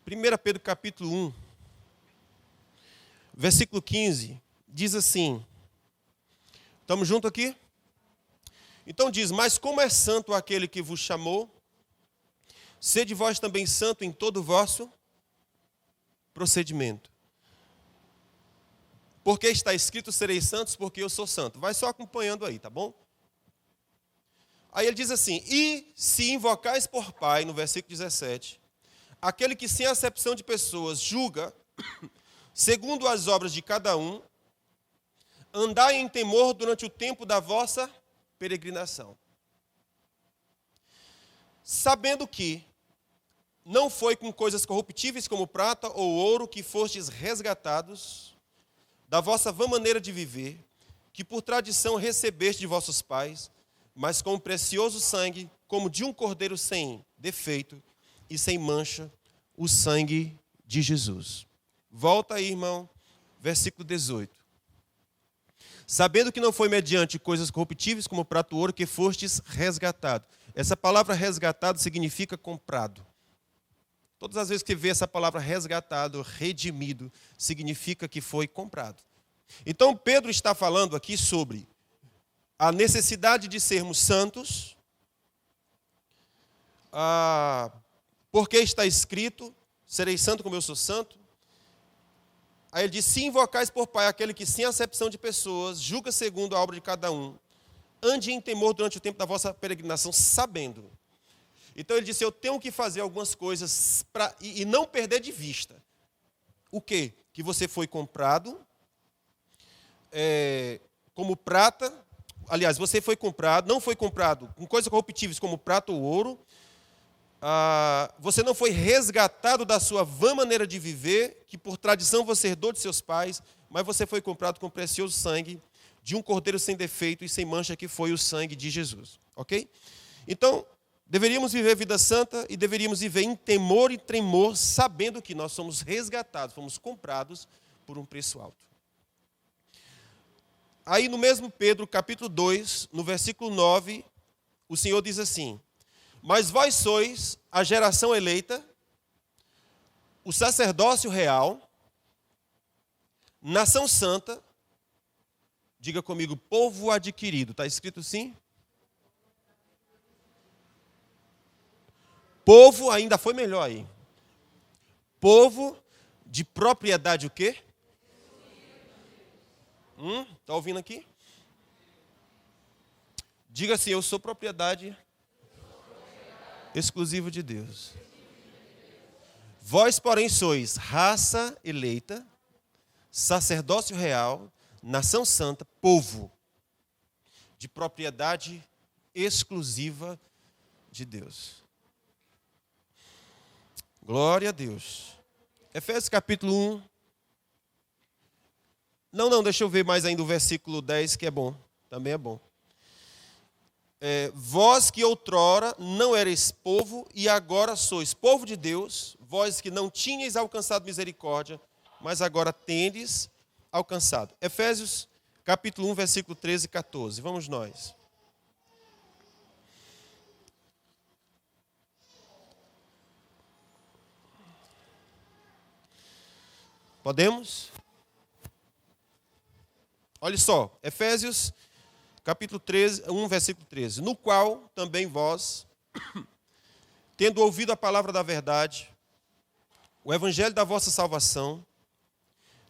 1 Pedro capítulo 1. versículo 15, diz assim, estamos juntos aqui? Então diz, mas como é santo aquele que vos chamou, sede vós também santo em todo o vosso procedimento. Porque está escrito, sereis santos, porque eu sou santo. Vai só acompanhando aí, tá bom? Aí ele diz assim, e se invocais por Pai, no versículo 17, aquele que sem acepção de pessoas julga, segundo as obras de cada um, andai em temor durante o tempo da vossa peregrinação. Sabendo que não foi com coisas corruptíveis como prata ou ouro que fostes resgatados da vossa vã maneira de viver, que por tradição recebeste de vossos pais, mas com o precioso sangue, como de um cordeiro sem defeito e sem mancha, o sangue de Jesus. Volta aí, irmão, versículo 18. Sabendo que não foi mediante coisas corruptíveis como prata ou ouro que fostes resgatado. Essa palavra resgatado significa comprado. Todas as vezes que vê essa palavra resgatado, redimido, significa que foi comprado. Então Pedro está falando aqui sobre a necessidade de sermos santos, porque está escrito, sereis santo como eu sou santo. Aí ele diz, se invocais por Pai aquele que sem acepção de pessoas, julga segundo a obra de cada um, ande em temor durante o tempo da vossa peregrinação, sabendo. Então ele disse, eu tenho que fazer algumas coisas e não perder de vista. O quê? Que você foi comprado como prata. Aliás, você foi comprado, não foi comprado com coisas corruptíveis como prata ou ouro. Você não foi resgatado da sua vã maneira de viver, que por tradição você herdou de seus pais, mas você foi comprado com o precioso sangue de um cordeiro sem defeito e sem mancha, que foi o sangue de Jesus. Ok? Então, deveríamos viver vida santa e deveríamos viver em temor e tremor, sabendo que nós somos resgatados, fomos comprados por um preço alto. Aí no mesmo Pedro, capítulo 2, no versículo 9, o Senhor diz assim, mas vós sois a geração eleita, o sacerdócio real, nação santa, diga comigo, povo adquirido, está escrito assim? Povo, ainda foi melhor aí. Povo de propriedade o quê? Está ouvindo aqui? Diga assim, eu sou propriedade exclusiva de Deus. Vós, porém, sois raça eleita, sacerdócio real, nação santa, povo de propriedade exclusiva de Deus. Glória a Deus. Efésios capítulo 1. Não, deixa eu ver mais ainda o versículo 10, que é bom. Também é bom. Vós que outrora não erais povo, e agora sois povo de Deus, vós que não tinhais alcançado misericórdia, mas agora tendes alcançado. Efésios capítulo 1, versículo 13 e 14. Vamos nós. Podemos? Olha só, Efésios capítulo 1, versículo 13. No qual também vós, tendo ouvido a palavra da verdade, o evangelho da vossa salvação,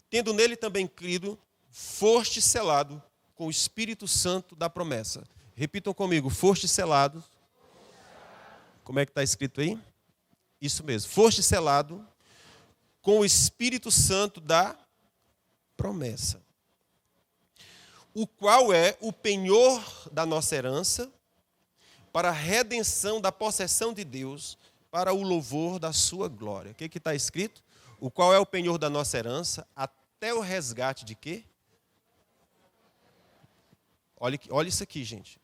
tendo nele também crido, foste selado com o Espírito Santo da promessa. Repitam comigo, foste selado. Como é que está escrito aí? Isso mesmo, foste selado com o Espírito Santo da promessa, o qual é o penhor da nossa herança, para a redenção da possessão de Deus, para o louvor da sua glória. O que está escrito? O qual é o penhor da nossa herança, até o resgate de quê? Olha isso aqui, gente.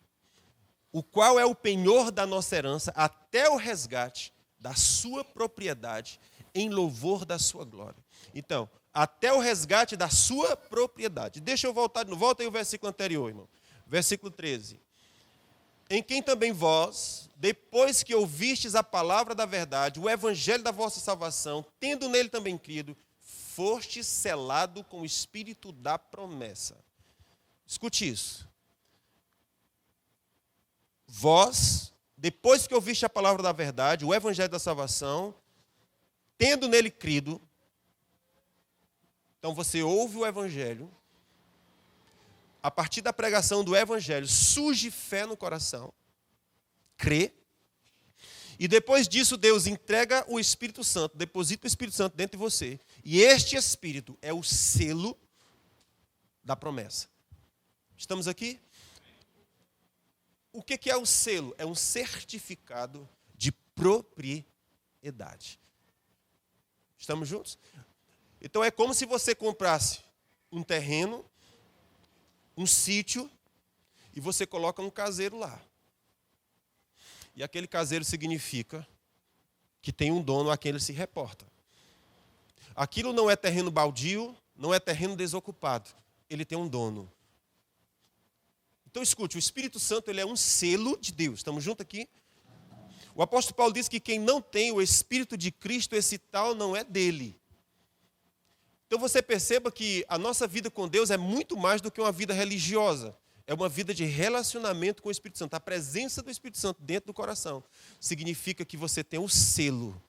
O qual é o penhor da nossa herança, até o resgate da sua propriedade, em louvor da sua glória. Então, até o resgate da sua propriedade. Deixa eu voltar de novo. Volta aí o versículo anterior, irmão. Versículo 13. Em quem também vós, depois que ouvistes a palavra da verdade, o evangelho da vossa salvação, tendo nele também crido, foste selado com o Espírito da promessa. Escute isso. Vós, depois que ouviste a palavra da verdade, o evangelho da salvação, tendo nele crido, então você ouve o evangelho, a partir da pregação do evangelho, surge fé no coração, crê, e depois disso Deus entrega o Espírito Santo, deposita o Espírito Santo dentro de você, e este Espírito é o selo da promessa. Estamos aqui? O que é o selo? É um certificado de propriedade. Estamos juntos? Então é como se você comprasse um terreno, um sítio, e você coloca um caseiro lá. E aquele caseiro significa que tem um dono a quem ele se reporta. Aquilo não é terreno baldio, não é terreno desocupado. Ele tem um dono. Então escute, o Espírito Santo ele é um selo de Deus. Estamos juntos aqui? O apóstolo Paulo diz que quem não tem o Espírito de Cristo, esse tal não é dele. Então você perceba que a nossa vida com Deus é muito mais do que uma vida religiosa. É uma vida de relacionamento com o Espírito Santo. A presença do Espírito Santo dentro do coração significa que você tem o selo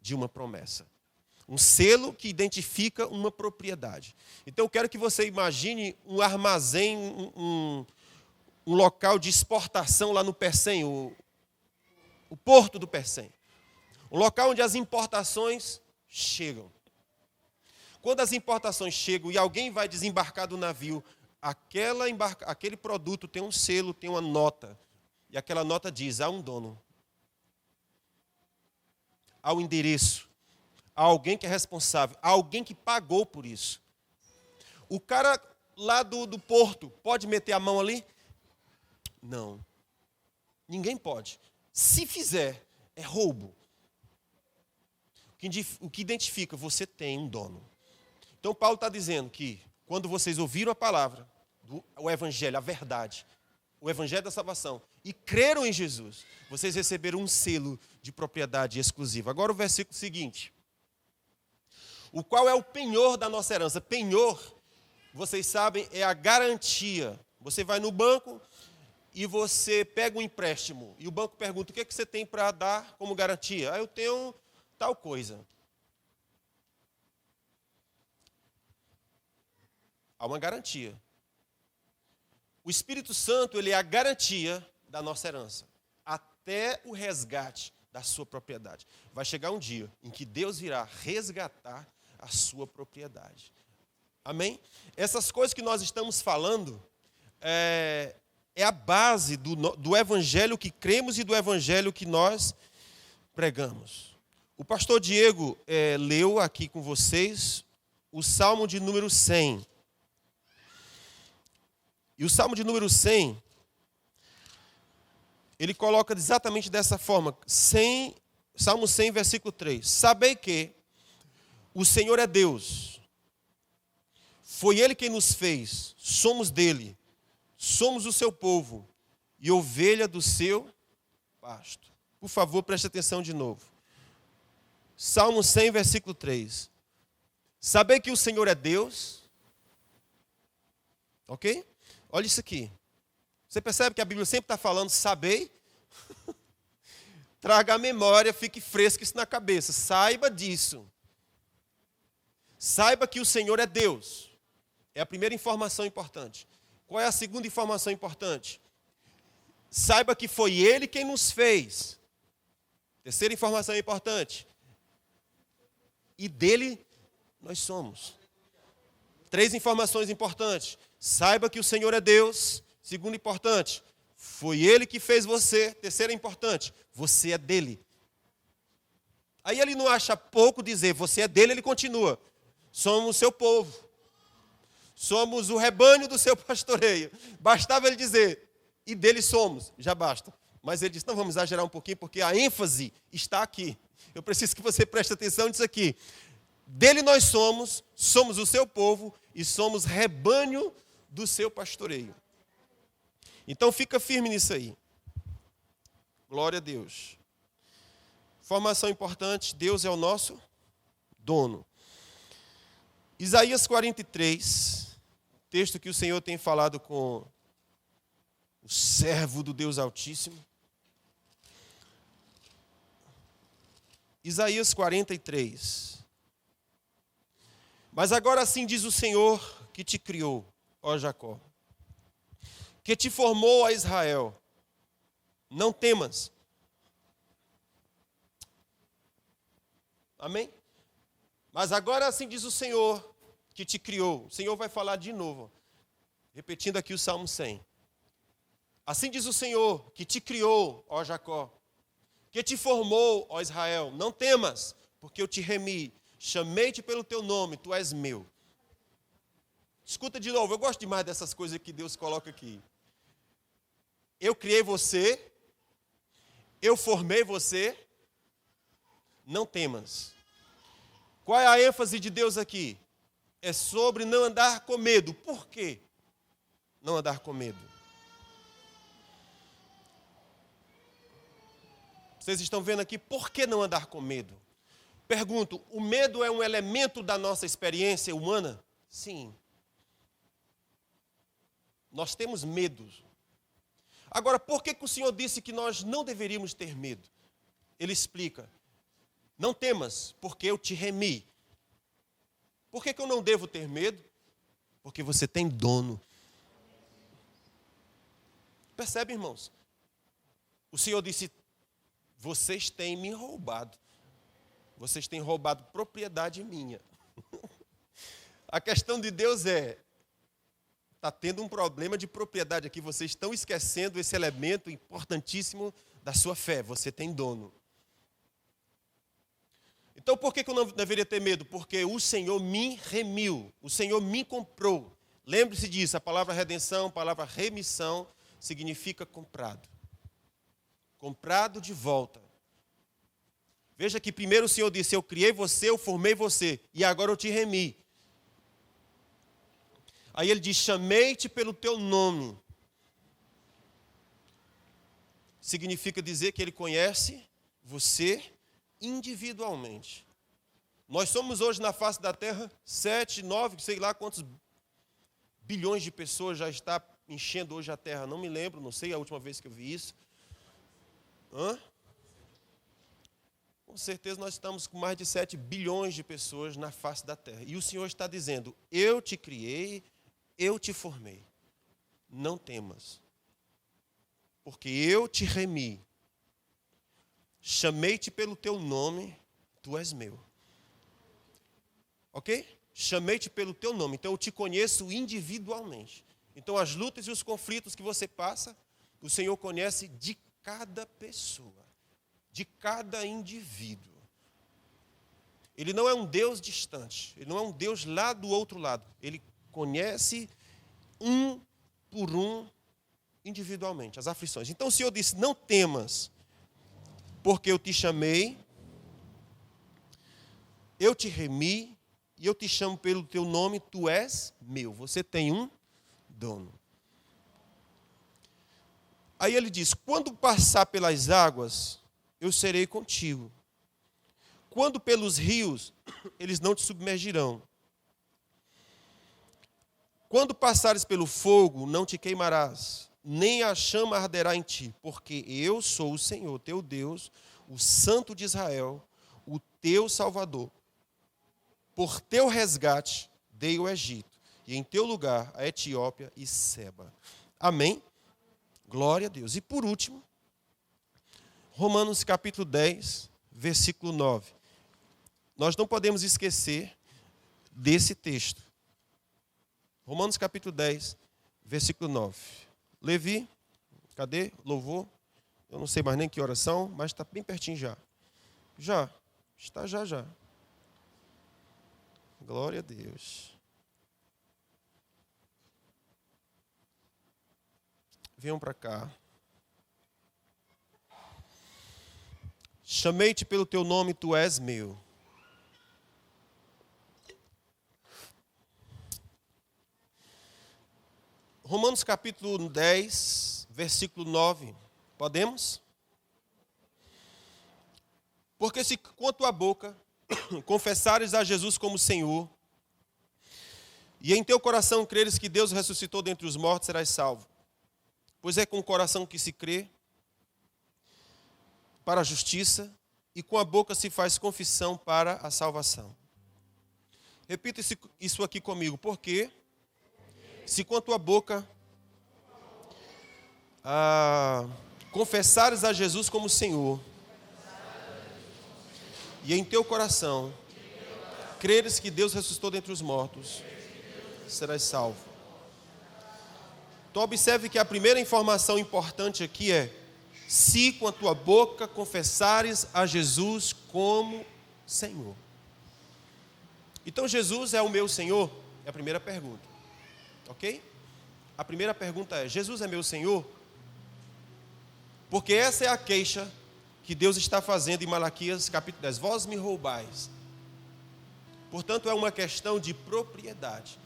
de uma promessa. Um selo que identifica uma propriedade. Então eu quero que você imagine um armazém, um local de exportação lá no Pecém, o porto do Pecém. Um local onde as importações chegam. Quando as importações chegam e alguém vai desembarcar do navio, aquele produto tem um selo, tem uma nota. E aquela nota diz, há um dono. Há um endereço. Há alguém que é responsável. Há alguém que pagou por isso. O cara lá do porto pode meter a mão ali? Não. Ninguém pode. Se fizer, é roubo. O que identifica, você tem um dono. Então Paulo está dizendo que quando vocês ouviram a palavra, o evangelho, a verdade, o evangelho da salvação, e creram em Jesus, vocês receberam um selo de propriedade exclusiva. Agora o versículo seguinte. O qual é o penhor da nossa herança? Penhor, vocês sabem, é a garantia. Você vai no banco e você pega um empréstimo. E o banco pergunta, o que é que você tem para dar como garantia? Eu tenho tal coisa. Há uma garantia. O Espírito Santo, ele é a garantia da nossa herança. Até o resgate da sua propriedade. Vai chegar um dia em que Deus virá resgatar a sua propriedade. Amém? Essas coisas que nós estamos falando é a base do evangelho que cremos e do evangelho que nós pregamos. O pastor Diego leu aqui com vocês o Salmo de número 100. E o Salmo de número 100, ele coloca exatamente dessa forma. Salmo 100, versículo 3. Sabei que o Senhor é Deus. Foi Ele quem nos fez. Somos dele. Somos o seu povo. E ovelha do seu pasto. Por favor, preste atenção de novo. Salmo 100, versículo 3. Sabei que o Senhor é Deus. Ok? Olha isso aqui. Você percebe que a Bíblia sempre está falando, sabei? Traga a memória, fique fresco isso na cabeça. Saiba disso. Saiba que o Senhor é Deus. É a primeira informação importante. Qual é a segunda informação importante? Saiba que foi Ele quem nos fez. Terceira informação importante. E dele nós somos. Três informações importantes. Saiba que o Senhor é Deus. Segundo importante, foi Ele que fez você. Terceiro importante, você é dele. Aí ele não acha pouco dizer, você é dele, ele continua. Somos seu povo. Somos o rebanho do seu pastoreio. Bastava ele dizer, e dele somos, já basta. Mas ele disse, não, vamos exagerar um pouquinho, porque a ênfase está aqui. Eu preciso que você preste atenção nisso aqui. Dele nós somos o seu povo e somos rebanho do seu pastoreio. Então fica firme nisso aí. Glória a Deus. Informação importante, Deus é o nosso dono. Isaías 43, texto que o Senhor tem falado com o servo do Deus Altíssimo. Isaías 43. Mas agora assim diz o Senhor que te criou, ó Jacó, que te formou, ó Israel. Não temas. Amém? Mas agora assim diz o Senhor que te criou. O Senhor vai falar de novo, repetindo aqui o Salmo 100. Assim diz o Senhor que te criou, ó Jacó, que te formou, ó Israel. Não temas, porque eu te remi. Chamei-te pelo teu nome, tu és meu. Escuta de novo, eu gosto demais dessas coisas que Deus coloca aqui. Eu criei você, eu formei você, não temas. Qual é a ênfase de Deus aqui? É sobre não andar com medo. Por quê? Não andar com medo. Vocês estão vendo aqui, por que não andar com medo? Pergunto, o medo é um elemento da nossa experiência humana? Sim. Nós temos medos. Agora, por que o Senhor disse que nós não deveríamos ter medo? Ele explica, não temas, porque eu te remi. Por que eu não devo ter medo? Porque você tem dono. Percebe, irmãos? O Senhor disse, vocês têm me roubado. Vocês têm roubado propriedade minha. A questão de Deus está tendo um problema de propriedade aqui. Vocês estão esquecendo esse elemento importantíssimo da sua fé. Você tem dono. Então, por que eu não deveria ter medo? Porque o Senhor me remiu. O Senhor me comprou. Lembre-se disso. A palavra redenção, a palavra remissão, significa comprado. Comprado de volta. Veja que primeiro o Senhor disse, eu criei você, eu formei você, e agora eu te remi. Aí ele diz, chamei-te pelo teu nome. Significa dizer que ele conhece você individualmente. Nós somos hoje na face da terra 7, 9, sei lá quantos bilhões de pessoas já está enchendo hoje a terra. Não me lembro, não sei a última vez que eu vi isso. Com certeza nós estamos com mais de 7 bilhões de pessoas na face da terra. E o Senhor está dizendo, eu te criei, eu te formei. Não temas. Porque eu te remi. Chamei-te pelo teu nome, tu és meu. Ok? Chamei-te pelo teu nome. Então eu te conheço individualmente. Então as lutas e os conflitos que você passa, o Senhor conhece de cada pessoa. De cada indivíduo. Ele não é um Deus distante. Ele não é um Deus lá do outro lado. Ele conhece um por um individualmente as aflições. Então o Senhor disse, não temas, porque eu te chamei, eu te remi, e eu te chamo pelo teu nome, tu és meu. Você tem um dono. Aí ele diz, quando passar pelas águas, eu serei contigo. Quando pelos rios, eles não te submergirão. Quando passares pelo fogo, não te queimarás, nem a chama arderá em ti, porque eu sou o Senhor, teu Deus, o Santo de Israel, o teu Salvador. Por teu resgate dei o Egito, e em teu lugar a Etiópia e Seba. Amém? Glória a Deus. E por último, Romanos capítulo 10, versículo 9. Nós não podemos esquecer desse texto. Romanos capítulo 10, versículo 9. Levi, cadê? Louvor. Eu não sei mais nem que horas são, mas está bem pertinho já. Já. Está já. Glória a Deus. Venham para cá. Chamei-te pelo teu nome, tu és meu. Romanos capítulo 10, versículo 9. Podemos? Porque se com a tua boca confessares a Jesus como Senhor E em teu coração creres que Deus ressuscitou dentre os mortos, serás salvo. Pois é com o coração que se crê para a justiça, e com a boca se faz confissão para a salvação. Repita isso aqui comigo. Porque se com a tua boca confessares a Jesus como Senhor, e em teu coração creres que Deus ressuscitou dentre os mortos, serás salvo. Então observe que a primeira informação importante aqui é: se com a tua boca confessares a Jesus como Senhor. Então Jesus é o meu Senhor? É a primeira pergunta. Ok? A primeira pergunta é: Jesus é meu Senhor? Porque essa é a queixa que Deus está fazendo em Malaquias capítulo 10. Vós me roubais. Portanto, é uma questão de propriedade.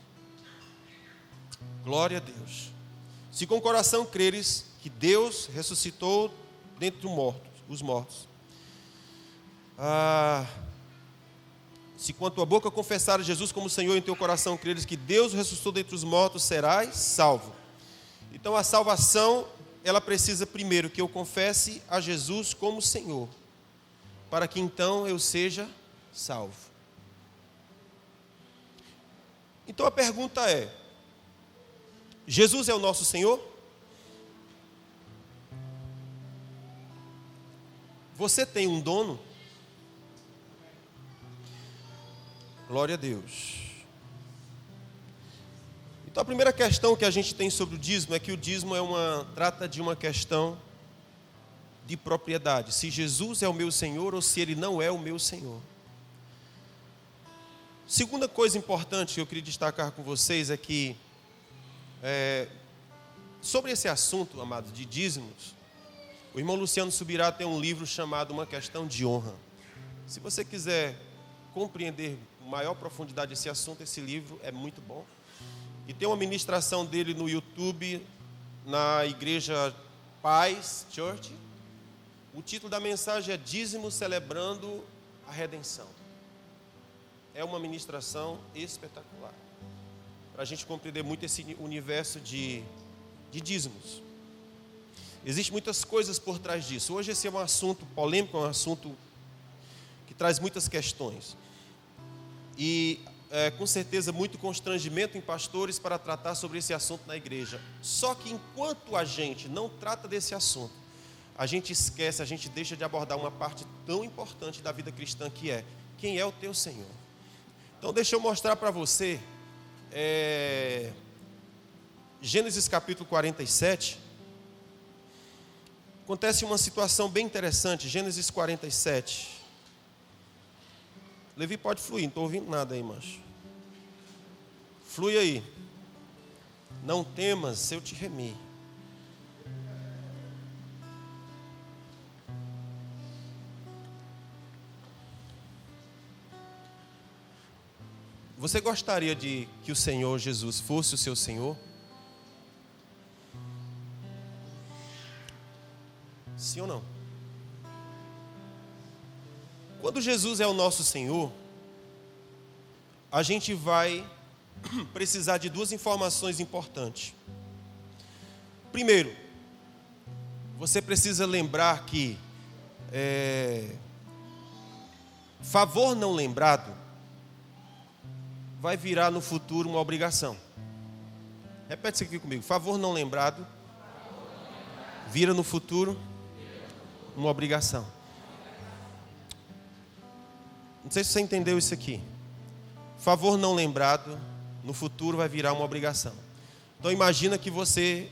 Glória a Deus. Se com o coração creres que Deus ressuscitou dentre os mortos. Se com a tua boca confessares Jesus como Senhor, em teu coração creres que Deus ressuscitou dentre os mortos, serás salvo. Então a salvação, ela precisa primeiro que eu confesse a Jesus como Senhor, para que então eu seja salvo. Então a pergunta é: Jesus é o nosso Senhor? Você tem um dono? Glória a Deus. Então a primeira questão que a gente tem sobre o dízimo é que o dízimo trata de uma questão de propriedade. Se Jesus é o meu Senhor ou se Ele não é o meu Senhor. Segunda coisa importante que eu queria destacar com vocês é que sobre esse assunto, amados, de dízimos, o irmão Luciano Subirá tem um livro chamado Uma Questão de Honra. Se você quiser compreender com maior profundidade esse assunto, esse livro é muito bom. E tem uma ministração dele no YouTube, na igreja Paz Church. O título da mensagem é Dízimo Celebrando a Redenção. É uma ministração espetacular, para a gente compreender muito esse universo de dízimos. Existem muitas coisas por trás disso. Hoje esse é um assunto polêmico, é um assunto que traz muitas questões. E com certeza muito constrangimento em pastores para tratar sobre esse assunto na igreja. Só que enquanto a gente não trata desse assunto, a gente esquece, a gente deixa de abordar uma parte tão importante da vida cristã, que é: quem é o teu Senhor? Então deixa eu mostrar para você Gênesis capítulo 47. Acontece uma situação bem interessante. Gênesis 47. Levi, pode fluir, não estou ouvindo nada aí, macho. Flui aí. Não temas, eu te remi. Você gostaria de que o Senhor Jesus fosse o seu Senhor? Sim ou não? Quando Jesus é o nosso Senhor, a gente vai precisar de duas informações importantes. Primeiro, você precisa lembrar que favor não lembrado vai virar no futuro uma obrigação. Repete isso aqui comigo. Favor não lembrado vira no futuro uma obrigação. Não sei se você entendeu isso aqui. Favor não lembrado no futuro vai virar uma obrigação. Então imagina que você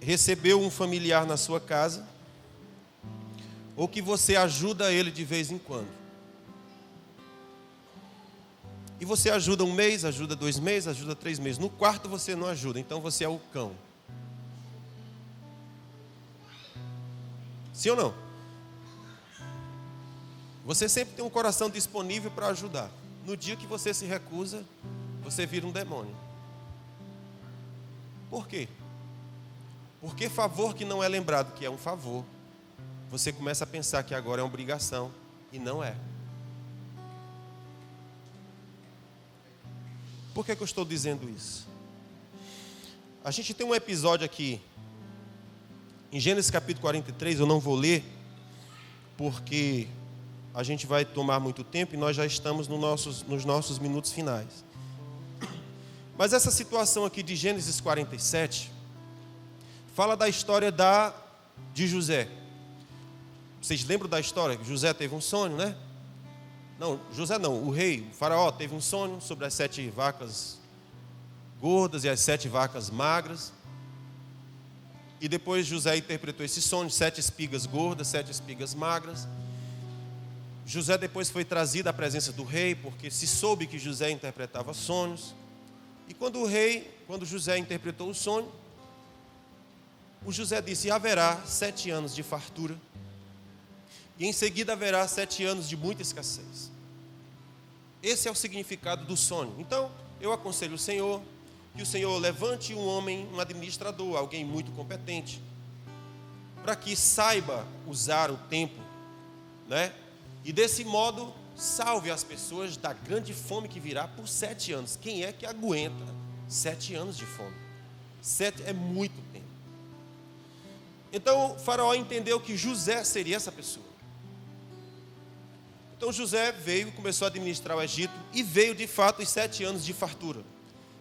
recebeu um familiar na sua casa, ou que você ajuda ele de vez em quando. E você ajuda um mês, ajuda 2 meses, ajuda 3 meses. No quarto você não ajuda, então você é o cão. Sim ou não? Você sempre tem um coração disponível para ajudar. No dia que você se recusa, você vira um demônio. Por quê? Porque favor que não é lembrado que é um favor, você começa a pensar que agora é uma obrigação, e não é. Por que eu estou dizendo isso? A gente tem um episódio aqui, em Gênesis capítulo 43, eu não vou ler, porque a gente vai tomar muito tempo e nós já estamos nos nossos minutos finais. Mas essa situação aqui de Gênesis 47, fala da história de José. Vocês lembram da história? José teve um sonho, né? Não, José não, o rei, o faraó, teve um sonho sobre as 7 vacas gordas e as 7 vacas magras. E depois José interpretou esse sonho, 7 espigas gordas, 7 espigas magras. José depois foi trazido à presença do rei, porque se soube que José interpretava sonhos. E quando José interpretou o sonho, o José disse: haverá 7 anos de fartura, e em seguida haverá 7 anos de muita escassez. Esse é o significado do sonho. Então, eu aconselho o Senhor, que o Senhor levante um homem, um administrador, alguém muito competente, para que saiba usar o tempo, né? E desse modo, salve as pessoas da grande fome que virá por 7 anos. Quem é que aguenta 7 anos de fome? 7 é muito tempo. Então, o faraó entendeu que José seria essa pessoa. Então, José veio, começou a administrar o Egito, e veio de fato os 7 anos de fartura.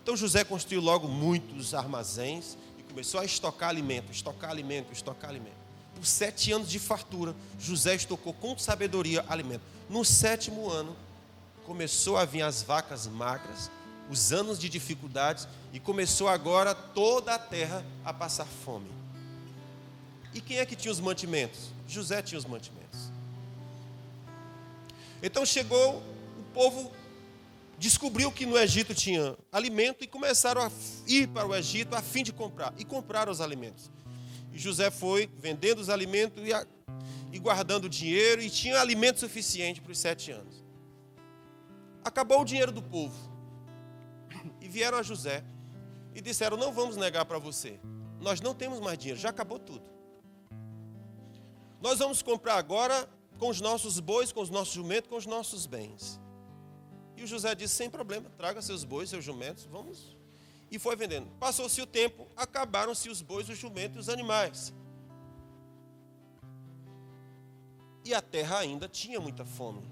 Então, José construiu logo muitos armazéns e começou a estocar alimento. Por 7 anos de fartura, José estocou com sabedoria alimento. No 7º ano, começou a vir as vacas magras, os anos de dificuldades, e começou agora toda a terra a passar fome. E quem é que tinha os mantimentos? José tinha os mantimentos. Então chegou, o povo descobriu que no Egito tinha alimento e começaram a ir para o Egito a fim de comprar. E compraram os alimentos. E José foi vendendo os alimentos e guardando dinheiro, e tinha alimento suficiente para os 7 anos. Acabou o dinheiro do povo. E vieram a José e disseram: não vamos negar para você. Nós não temos mais dinheiro, já acabou tudo. Nós vamos comprar agora com os nossos bois, com os nossos jumentos, com os nossos bens. E o José disse: sem problema, traga seus bois, seus jumentos, vamos. E foi vendendo. Passou-se o tempo, acabaram-se os bois, os jumentos e os animais. E a terra ainda tinha muita fome.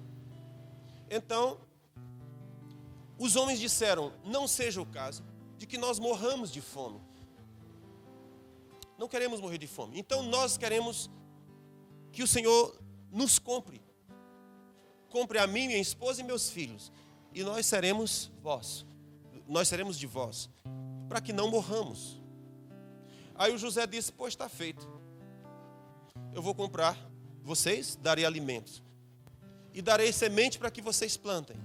Então, os homens disseram: não seja o caso de que nós morramos de fome. Não queremos morrer de fome. Então, nós queremos que o Senhor nos compre. Compre a mim, minha esposa e meus filhos. E nós seremos de vós, para que não morramos. Aí o José disse: pois está feito. Eu vou comprar vocês, darei alimentos. E darei semente para que vocês plantem.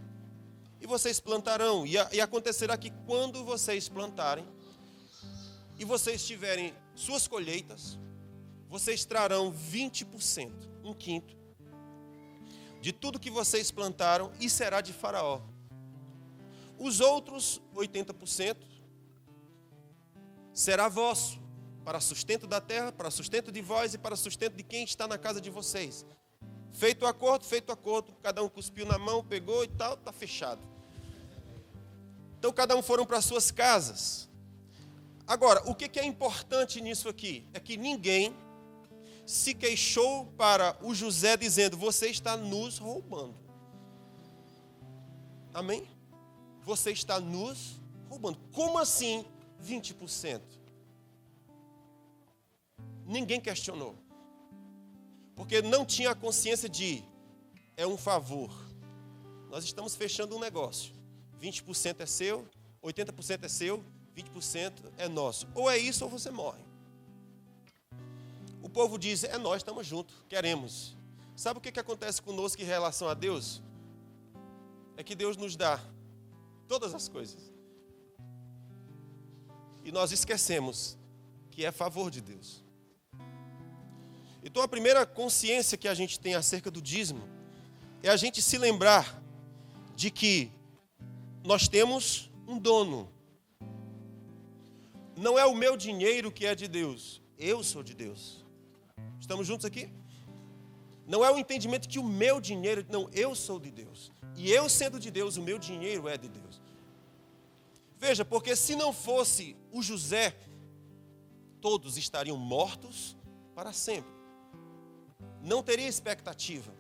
E vocês plantarão. E acontecerá que quando vocês plantarem, e vocês tiverem suas colheitas, vocês trarão 20%, 1/5, de tudo que vocês plantaram, e será de Faraó. Os outros 80% será vosso, para sustento da terra, para sustento de vós e para sustento de quem está na casa de vocês. Feito o acordo, cada um cuspiu na mão, pegou e tal, está fechado. Então cada um foram para suas casas. Agora, o que é importante nisso aqui? É que ninguém se queixou para o José dizendo: você está nos roubando. Amém? Você está nos roubando. Como assim 20%? Ninguém questionou. Porque não tinha a consciência de: é um favor. Nós estamos fechando um negócio. 20% é seu, 80% é seu, 20% é nosso. Ou é isso ou você morre. O povo diz: é nós, estamos juntos, queremos. Sabe o que acontece conosco em relação a Deus? É que Deus nos dá todas as coisas. E nós esquecemos que é favor de Deus. Então a primeira consciência que a gente tem acerca do dízimo é a gente se lembrar de que nós temos um dono. Não é o meu dinheiro que é de Deus, eu sou de Deus. Estamos juntos aqui? Não é o entendimento que o meu dinheiro, não, eu sou de Deus. E eu sendo de Deus, o meu dinheiro é de Deus. Veja, porque se não fosse o José, todos estariam mortos para sempre. Não teria expectativa.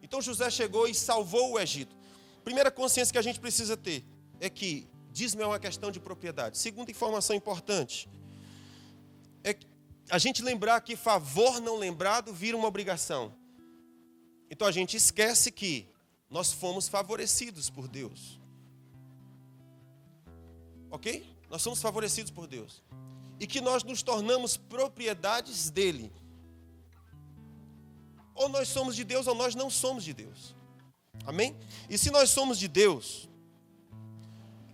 Então José chegou e salvou o Egito. Primeira consciência que a gente precisa ter é que dízimo é uma questão de propriedade. Segunda informação importante é a gente lembrar que favor não lembrado vira uma obrigação. Então a gente esquece que nós fomos favorecidos por Deus. Ok? Nós somos favorecidos por Deus. E que nós nos tornamos propriedades dele. Ou nós somos de Deus ou nós não somos de Deus. Amém? E se nós somos de Deus,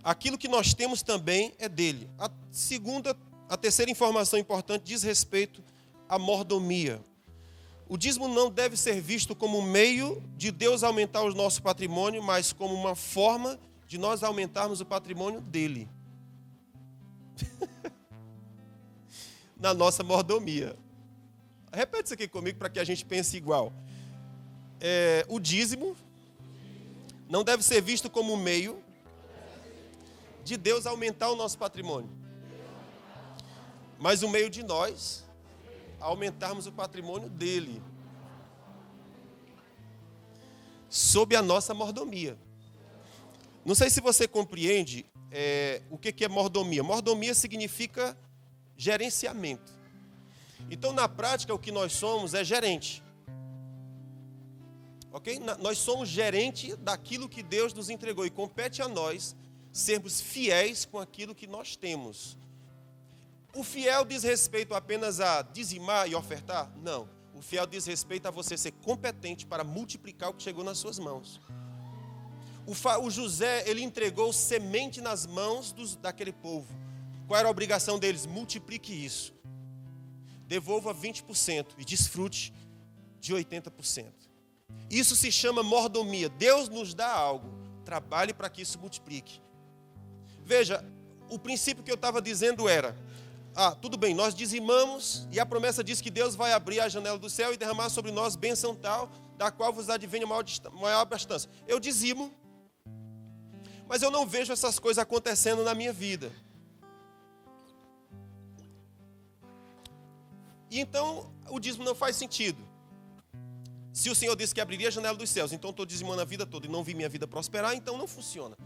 aquilo que nós temos também é dele. A terceira informação importante diz respeito à mordomia. O dízimo não deve ser visto como um meio de Deus aumentar o nosso patrimônio, mas como uma forma de nós aumentarmos o patrimônio dele. Na nossa mordomia. Repete isso aqui comigo para que a gente pense igual. O dízimo não deve ser visto como um meio de Deus aumentar o nosso patrimônio, mas o meio de nós aumentarmos o patrimônio dele, sob a nossa mordomia. Não sei se você compreende o que é mordomia. Mordomia significa gerenciamento. Então, na prática, o que nós somos é gerente. Ok? Nós somos gerente daquilo que Deus nos entregou e compete a nós sermos fiéis com aquilo que nós temos. O fiel diz respeito apenas a dizimar e ofertar? Não. O fiel diz respeito a você ser competente para multiplicar o que chegou nas suas mãos. O José, ele entregou semente nas mãos daquele povo. Qual era a obrigação deles? Multiplique isso. Devolva 20% e desfrute de 80%. Isso se chama mordomia. Deus nos dá algo. Trabalhe para que isso multiplique. Veja, o princípio que eu estava dizendo era, tudo bem, nós dizimamos e a promessa diz que Deus vai abrir a janela do céu e derramar sobre nós bênção tal, da qual vos advém a maior abastança. Eu dizimo, mas eu não vejo essas coisas acontecendo na minha vida. E então o dízimo não faz sentido. Se o Senhor disse que abriria a janela dos céus, então estou dizimando a vida toda e não vi minha vida prosperar, então não funciona.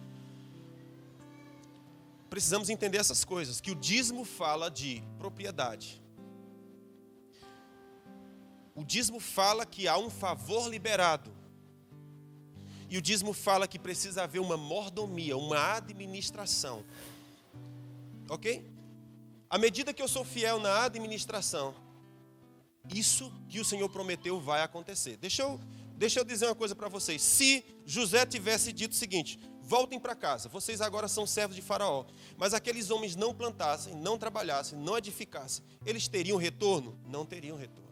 Precisamos entender essas coisas, que o dízimo fala de propriedade. O dízimo fala que há um favor liberado. E o dízimo fala que precisa haver uma mordomia, uma administração. Ok? À medida que eu sou fiel na administração, isso que o Senhor prometeu vai acontecer. Deixa eu dizer uma coisa para vocês. Se José tivesse dito o seguinte: voltem para casa, vocês agora são servos de Faraó, mas aqueles homens não plantassem, não trabalhassem, não edificassem, eles teriam retorno? Não teriam retorno.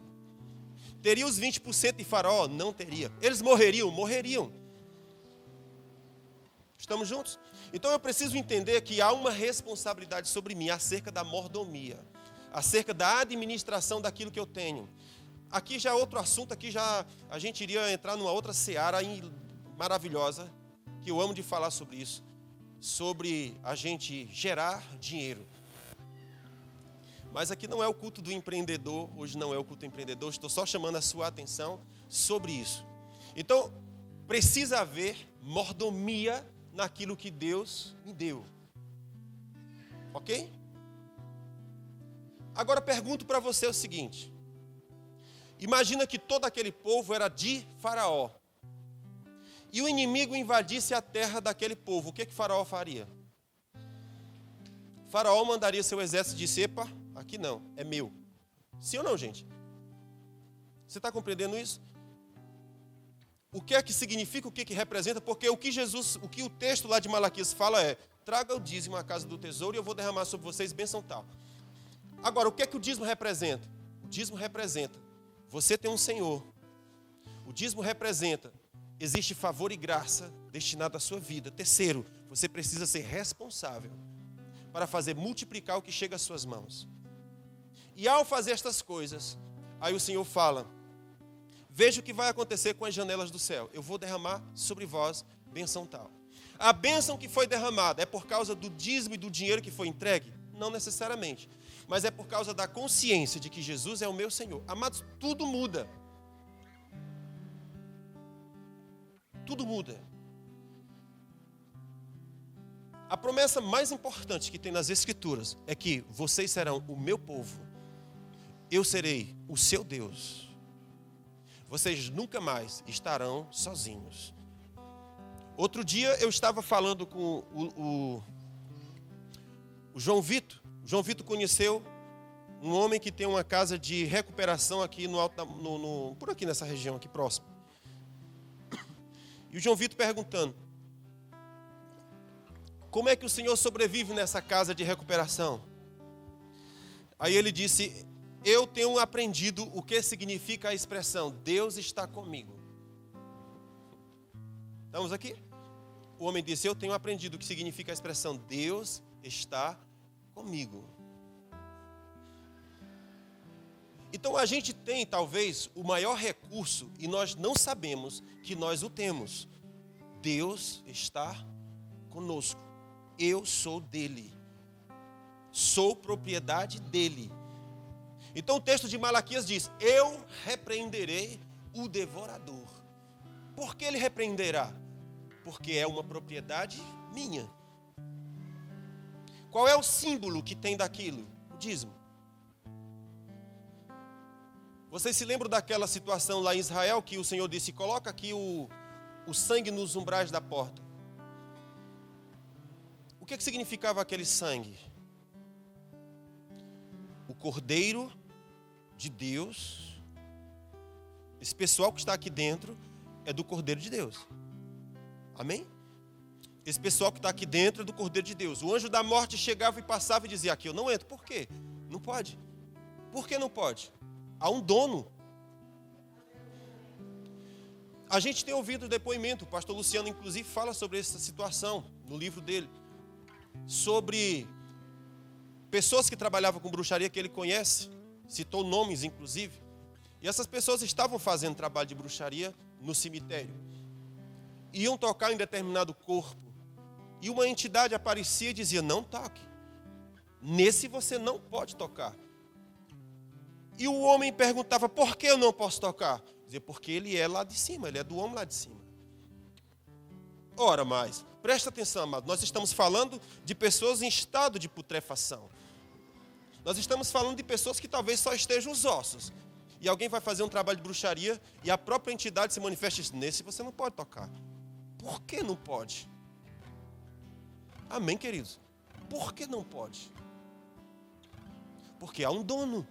Teria os 20% de Faraó? Não teria. Eles morreriam? Morreriam. Estamos juntos? Então eu preciso entender que há uma responsabilidade sobre mim acerca da mordomia, acerca da administração daquilo que eu tenho. Aqui já é outro assunto, aqui já a gente iria entrar numa outra seara maravilhosa, que eu amo de falar sobre isso, sobre a gente gerar dinheiro. Mas aqui não é o culto do empreendedor, hoje não é o culto do empreendedor, estou só chamando a sua atenção sobre isso. Então, precisa haver mordomia naquilo que Deus me deu. Ok? Agora pergunto para você o seguinte: imagina que todo aquele povo era de Faraó e o inimigo invadisse a terra daquele povo. O que Faraó faria? Faraó mandaria seu exército e disse: epa, aqui não, é meu. Sim ou não, gente? Você está compreendendo isso? O que é que significa, o que é que representa? Porque o que o texto lá de Malaquias fala é: traga o dízimo à casa do tesouro e eu vou derramar sobre vocês bênção tal. Agora, o que é que o dízimo representa? O dízimo representa: você tem um Senhor. O dízimo representa: existe favor e graça destinado à sua vida. Terceiro, você precisa ser responsável para fazer multiplicar o que chega às suas mãos. E ao fazer estas coisas, aí o Senhor fala: veja o que vai acontecer com as janelas do céu. Eu vou derramar sobre vós bênção tal. A bênção que foi derramada é por causa do dízimo e do dinheiro que foi entregue? Não necessariamente. Mas é por causa da consciência de que Jesus é o meu Senhor. Amados, tudo muda. Tudo muda. A promessa mais importante que tem nas Escrituras é que vocês serão o meu povo. Eu serei o seu Deus. Vocês nunca mais estarão sozinhos. Outro dia eu estava falando com o João Vitor. O João Vitor conheceu um homem que tem uma casa de recuperação aqui no alto, por aqui nessa região aqui próximo. E o João Vitor perguntando: como é que o senhor sobrevive nessa casa de recuperação? Aí ele disse: eu tenho aprendido o que significa a expressão Deus está comigo. Estamos aqui? O homem disse: eu tenho aprendido o que significa a expressão Deus está comigo. Então a gente tem talvez o maior recurso e nós não sabemos que nós o temos. Deus está conosco. Eu sou dele. Sou propriedade dele. Então o texto de Malaquias diz: eu repreenderei o devorador. Por que ele repreenderá? Porque é uma propriedade minha. Qual é o símbolo que tem daquilo? O dízimo. Vocês se lembram daquela situação lá em Israel que o Senhor disse: coloca aqui o sangue nos umbrais da porta. O que significava aquele sangue? O Cordeiro de Deus, esse pessoal que está aqui dentro é do Cordeiro de Deus. Amém? Esse pessoal que está aqui dentro é do Cordeiro de Deus. O anjo da morte chegava e passava e dizia: aqui eu não entro. Por quê? Não pode. Por que não pode? Há um dono. A gente tem ouvido o depoimento, o pastor Luciano inclusive fala sobre essa situação no livro dele, sobre pessoas que trabalhavam com bruxaria que ele conhece, citou nomes inclusive, e essas pessoas estavam fazendo trabalho de bruxaria no cemitério, iam tocar em determinado corpo, e uma entidade aparecia e dizia: não toque, nesse você não pode tocar. E o homem perguntava: por que eu não posso tocar? Dizia: porque ele é lá de cima, ele é do homem lá de cima. Ora, mas, presta atenção, amado, nós estamos falando de pessoas em estado de putrefação. Nós estamos falando de pessoas que talvez só estejam os ossos. E alguém vai fazer um trabalho de bruxaria e a própria entidade se manifesta e diz: nesse você não pode tocar. Por que não pode? Amém, queridos? Por que não pode? Porque há um dono.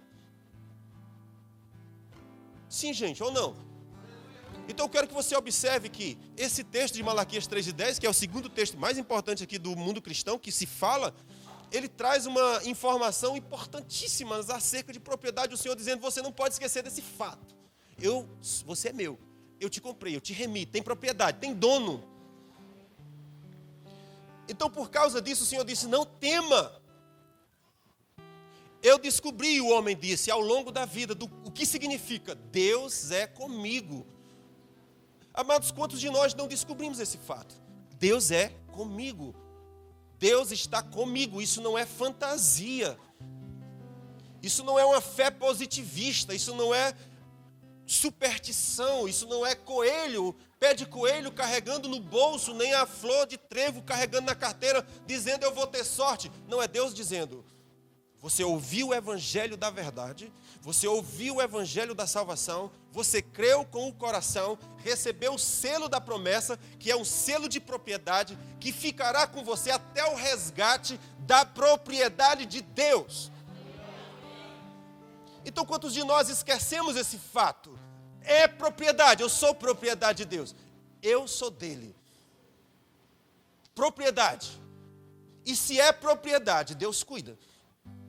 Sim, gente, ou não? Então eu quero que você observe que esse texto de Malaquias 3:10, que é o segundo texto mais importante aqui do mundo cristão, que se fala, ele traz uma informação importantíssima acerca de propriedade do Senhor, dizendo: você não pode esquecer desse fato. Você é meu, eu te comprei, eu te remi, tem propriedade, tem dono. Então por causa disso o Senhor disse: não tema. Eu descobri, o homem disse, ao longo da vida, o que significa Deus é comigo. Amados, quantos de nós não descobrimos esse fato? Deus é comigo. Deus está comigo. Isso não é fantasia. Isso não é uma fé positivista. Isso não é superstição. Isso não é coelho, pé de coelho carregando no bolso, nem a flor de trevo carregando na carteira, dizendo: eu vou ter sorte. Não, é Deus dizendo: você ouviu o evangelho da verdade, você ouviu o evangelho da salvação, você creu com o coração, recebeu o selo da promessa, que é um selo de propriedade, que ficará com você até o resgate da propriedade de Deus. Então, quantos de nós esquecemos esse fato? É propriedade, eu sou propriedade de Deus, eu sou dele. Propriedade. E se é propriedade, Deus cuida.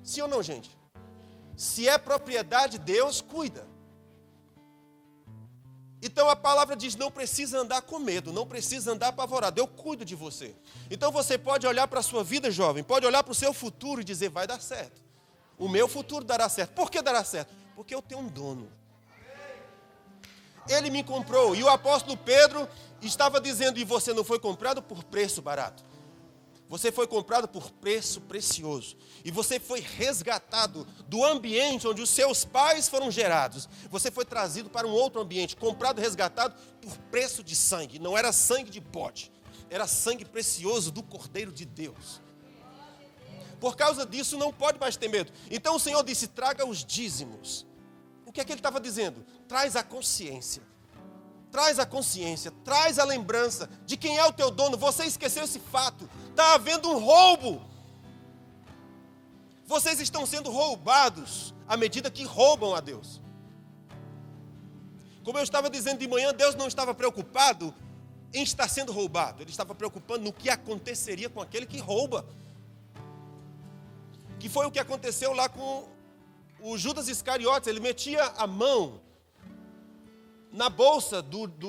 Sim ou não, gente? Se é propriedade, Deus cuida. Então a palavra diz: não precisa andar com medo, não precisa andar apavorado, eu cuido de você. Então você pode olhar para a sua vida, jovem, pode olhar para o seu futuro e dizer: vai dar certo. O meu futuro dará certo. Por que dará certo? Porque eu tenho um dono. Ele me comprou. E o apóstolo Pedro, Estava dizendo, e você não foi comprado por preço barato. Você foi comprado por preço precioso. E você foi resgatado do ambiente onde os seus pais foram gerados. Você foi trazido para um outro ambiente, comprado e resgatado por preço de sangue. Não era sangue de bode, era sangue precioso do Cordeiro de Deus. Por causa disso, não pode mais ter medo. Então o Senhor disse, traga os dízimos. O que é que ele estava dizendo? Traz a consciência. Traz a consciência, traz a lembrança de quem é o teu dono. Você esqueceu esse fato. Está havendo um roubo. Vocês estão sendo roubados à medida que roubam a Deus. Como eu estava dizendo de manhã, Deus não estava preocupado em estar sendo roubado. Ele estava preocupado no que aconteceria com aquele que rouba. Que foi o que aconteceu lá com o Judas Iscariotes. Ele metia a mão na bolsa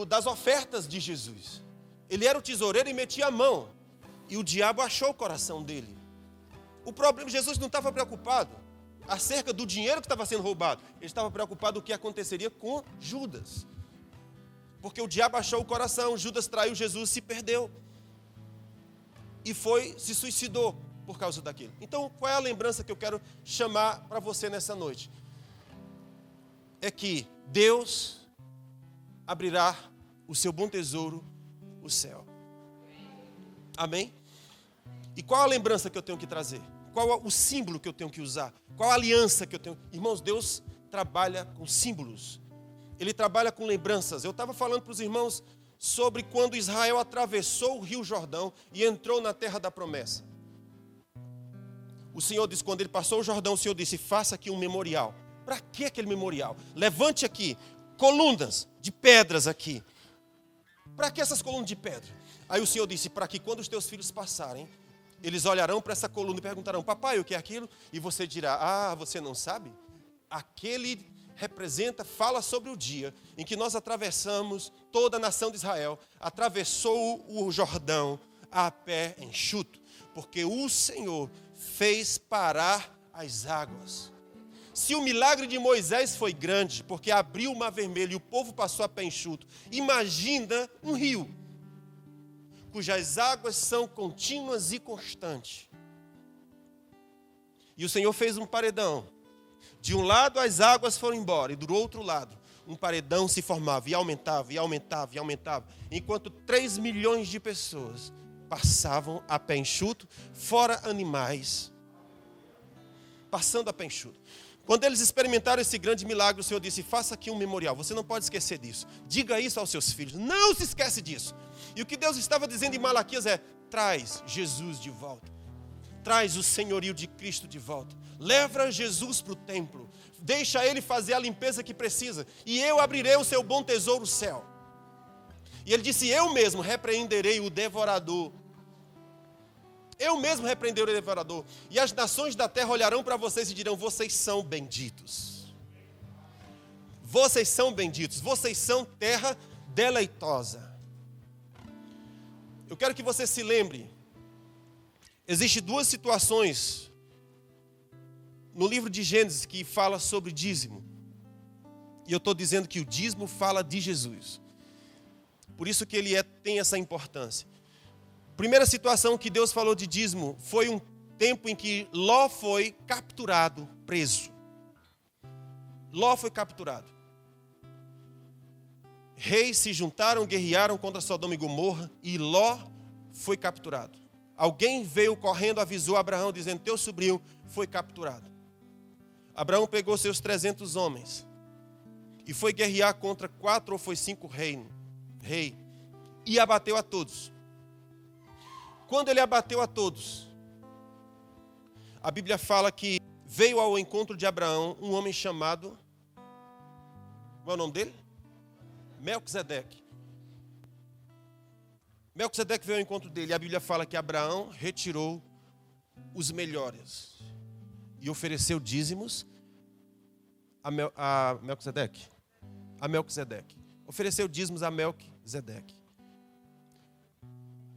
das ofertas de Jesus. Ele era o tesoureiro e metia a mão. E o diabo achou o coração dele. O problema, Jesus não estava preocupado acerca do dinheiro que estava sendo roubado. Ele estava preocupado com o que aconteceria com Judas. Porque o diabo achou o coração, Judas traiu Jesus, se perdeu. E se suicidou por causa daquilo. Então, qual é a lembrança que eu quero chamar para você nessa noite? É que Deus abrirá o seu bom tesouro, o céu. Amém? E qual a lembrança que eu tenho que trazer? Qual o símbolo que eu tenho que usar? Qual a aliança que eu tenho? Irmãos, Deus trabalha com símbolos. Ele trabalha com lembranças. Eu estava falando para os irmãos sobre quando Israel atravessou o Rio Jordão e entrou na terra da promessa. O Senhor disse, quando ele passou o Jordão, o Senhor disse, faça aqui um memorial. Para que aquele memorial? Levante aqui colunas de pedras aqui. Para que essas colunas de pedra? Aí o Senhor disse, para que quando os teus filhos passarem, eles olharão para essa coluna e perguntarão, papai, o que é aquilo? E você dirá, você não sabe? Aquele fala sobre o dia em que nós atravessamos, toda a nação de Israel atravessou o Jordão a pé enxuto, porque o Senhor fez parar as águas. Se o milagre de Moisés foi grande, porque abriu o mar vermelho e o povo passou a pé enxuto, imagina um rio, cujas águas são contínuas e constantes. E o Senhor fez um paredão. De um lado as águas foram embora, e do outro lado um paredão se formava, e aumentava, e aumentava, e aumentava. Enquanto 3 milhões de pessoas passavam a pé enxuto, fora animais, passando a pé enxuto. Quando eles experimentaram esse grande milagre, o Senhor disse, faça aqui um memorial. Você não pode esquecer disso. Diga isso aos seus filhos. Não se esquece disso. E o que Deus estava dizendo em Malaquias é, traz Jesus de volta. Traz o senhorio de Cristo de volta. Leva Jesus para o templo. Deixa Ele fazer a limpeza que precisa. E eu abrirei o seu bom tesouro, o céu. E Ele disse, eu mesmo repreenderei o devorador. Eu mesmo repreenderei o devorador. E as nações da terra olharão para vocês e dirão, vocês são benditos. Vocês são benditos. Vocês são terra deleitosa. Eu quero que você se lembre. Existem 2 situações no livro de Gênesis que fala sobre dízimo. E eu estou dizendo que o dízimo fala de Jesus. Por isso que ele tem essa importância. Primeira situação que Deus falou de dízimo foi um tempo em que Ló foi capturado, preso. Ló foi capturado. Reis se juntaram, guerrearam contra Sodoma e Gomorra e Ló foi capturado. Alguém veio correndo, avisou Abraão, dizendo, teu sobrinho foi capturado. Abraão pegou seus 300 homens e foi guerrear contra 4 ou foi 5 reis e abateu a todos. Quando ele abateu a todos, a Bíblia fala que veio ao encontro de Abraão um homem chamado, qual é o nome dele? Melquisedeque. Melquisedeque veio ao encontro dele e a Bíblia fala que Abraão retirou os melhores e ofereceu dízimos a Melquisedeque. A Melquisedeque. Ofereceu dízimos a Melquisedeque.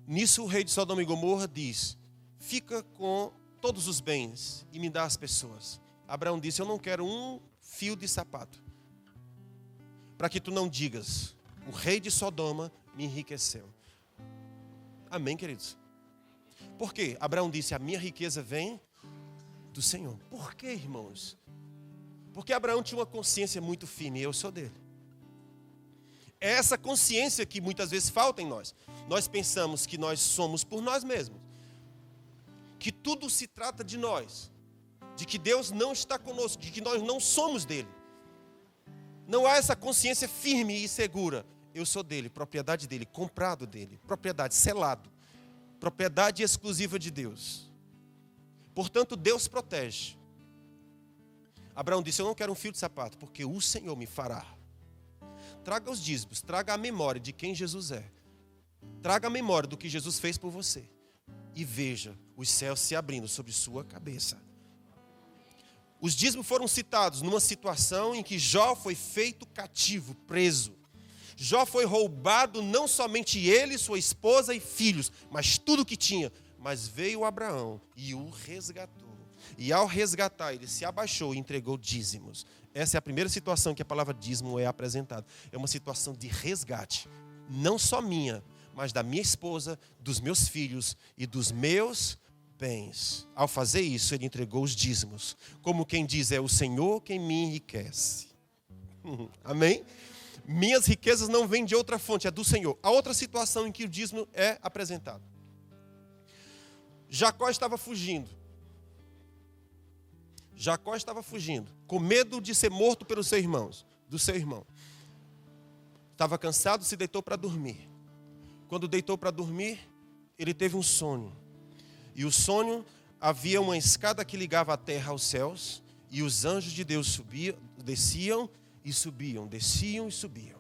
Nisso o rei de Sodoma e Gomorra diz, fica com todos os bens e me dá as pessoas. Abraão disse, eu não quero um fio de sapato. Para que tu não digas, o rei de Sodoma me enriqueceu. Amém, queridos? Por quê? Abraão disse, a minha riqueza vem do Senhor. Por quê, irmãos? Porque Abraão tinha uma consciência muito fina e eu sou dele. É essa consciência que muitas vezes falta em nós. Nós pensamos que nós somos por nós mesmos. Que tudo se trata de nós. De que Deus não está conosco. De que nós não somos dele. Não há essa consciência firme e segura. Eu sou dele, propriedade dele, comprado dele. Propriedade, selado. Propriedade exclusiva de Deus. Portanto, Deus protege. Abraão disse, eu não quero um fio de sapato, porque o Senhor me fará. Traga os dízimos, traga a memória de quem Jesus é. Traga a memória do que Jesus fez por você. E veja os céus se abrindo sobre sua cabeça. Os dízimos foram citados numa situação em que Jó foi feito cativo, preso. Jó foi roubado não somente ele, sua esposa e filhos, mas tudo que tinha. Mas veio Abraão e o resgatou. E ao resgatar, ele se abaixou e entregou dízimos. Essa é a primeira situação que a palavra dízimo é apresentada. É uma situação de resgate. Não só minha, mas da minha esposa, dos meus filhos e dos meus bens. Ao fazer isso, ele entregou os dízimos. Como quem diz, é o Senhor quem me enriquece. Amém? Minhas riquezas não vêm de outra fonte, é do Senhor. A outra situação em que o dízimo é apresentado. Jacó estava fugindo. Jacó estava fugindo, com medo de ser morto pelos seus irmãos, do seu irmão. Estava cansado, se deitou para dormir. Quando deitou para dormir, ele teve um sonho. E o sonho, havia uma escada que ligava a terra aos céus, e os anjos de Deus desciam e subiam, desciam e subiam.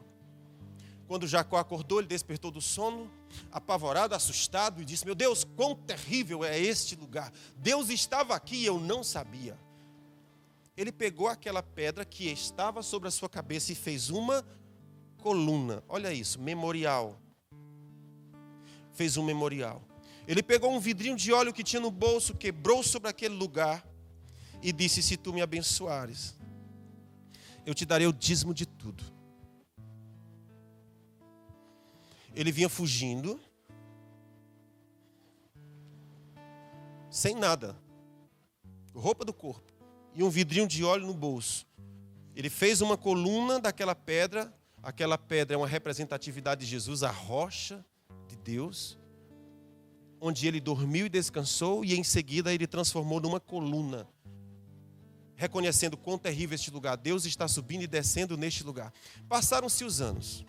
Quando Jacó acordou, ele despertou do sono, apavorado, assustado, e disse, meu Deus, quão terrível é este lugar. Deus estava aqui e eu não sabia. Ele pegou aquela pedra que estava sobre a sua cabeça e fez uma coluna. Olha isso, memorial. Fez um memorial. Ele pegou um vidrinho de óleo que tinha no bolso, quebrou sobre aquele lugar e disse, se tu me abençoares, eu te darei o dízimo de tudo. Ele vinha fugindo, sem nada, roupa do corpo e um vidrinho de óleo no bolso. Ele fez uma coluna daquela pedra. Aquela pedra é uma representatividade de Jesus, a rocha de Deus, onde ele dormiu e descansou, e em seguida ele transformou numa coluna, reconhecendo quão terrível este lugar. Deus está subindo e descendo neste lugar. Passaram-se os anos.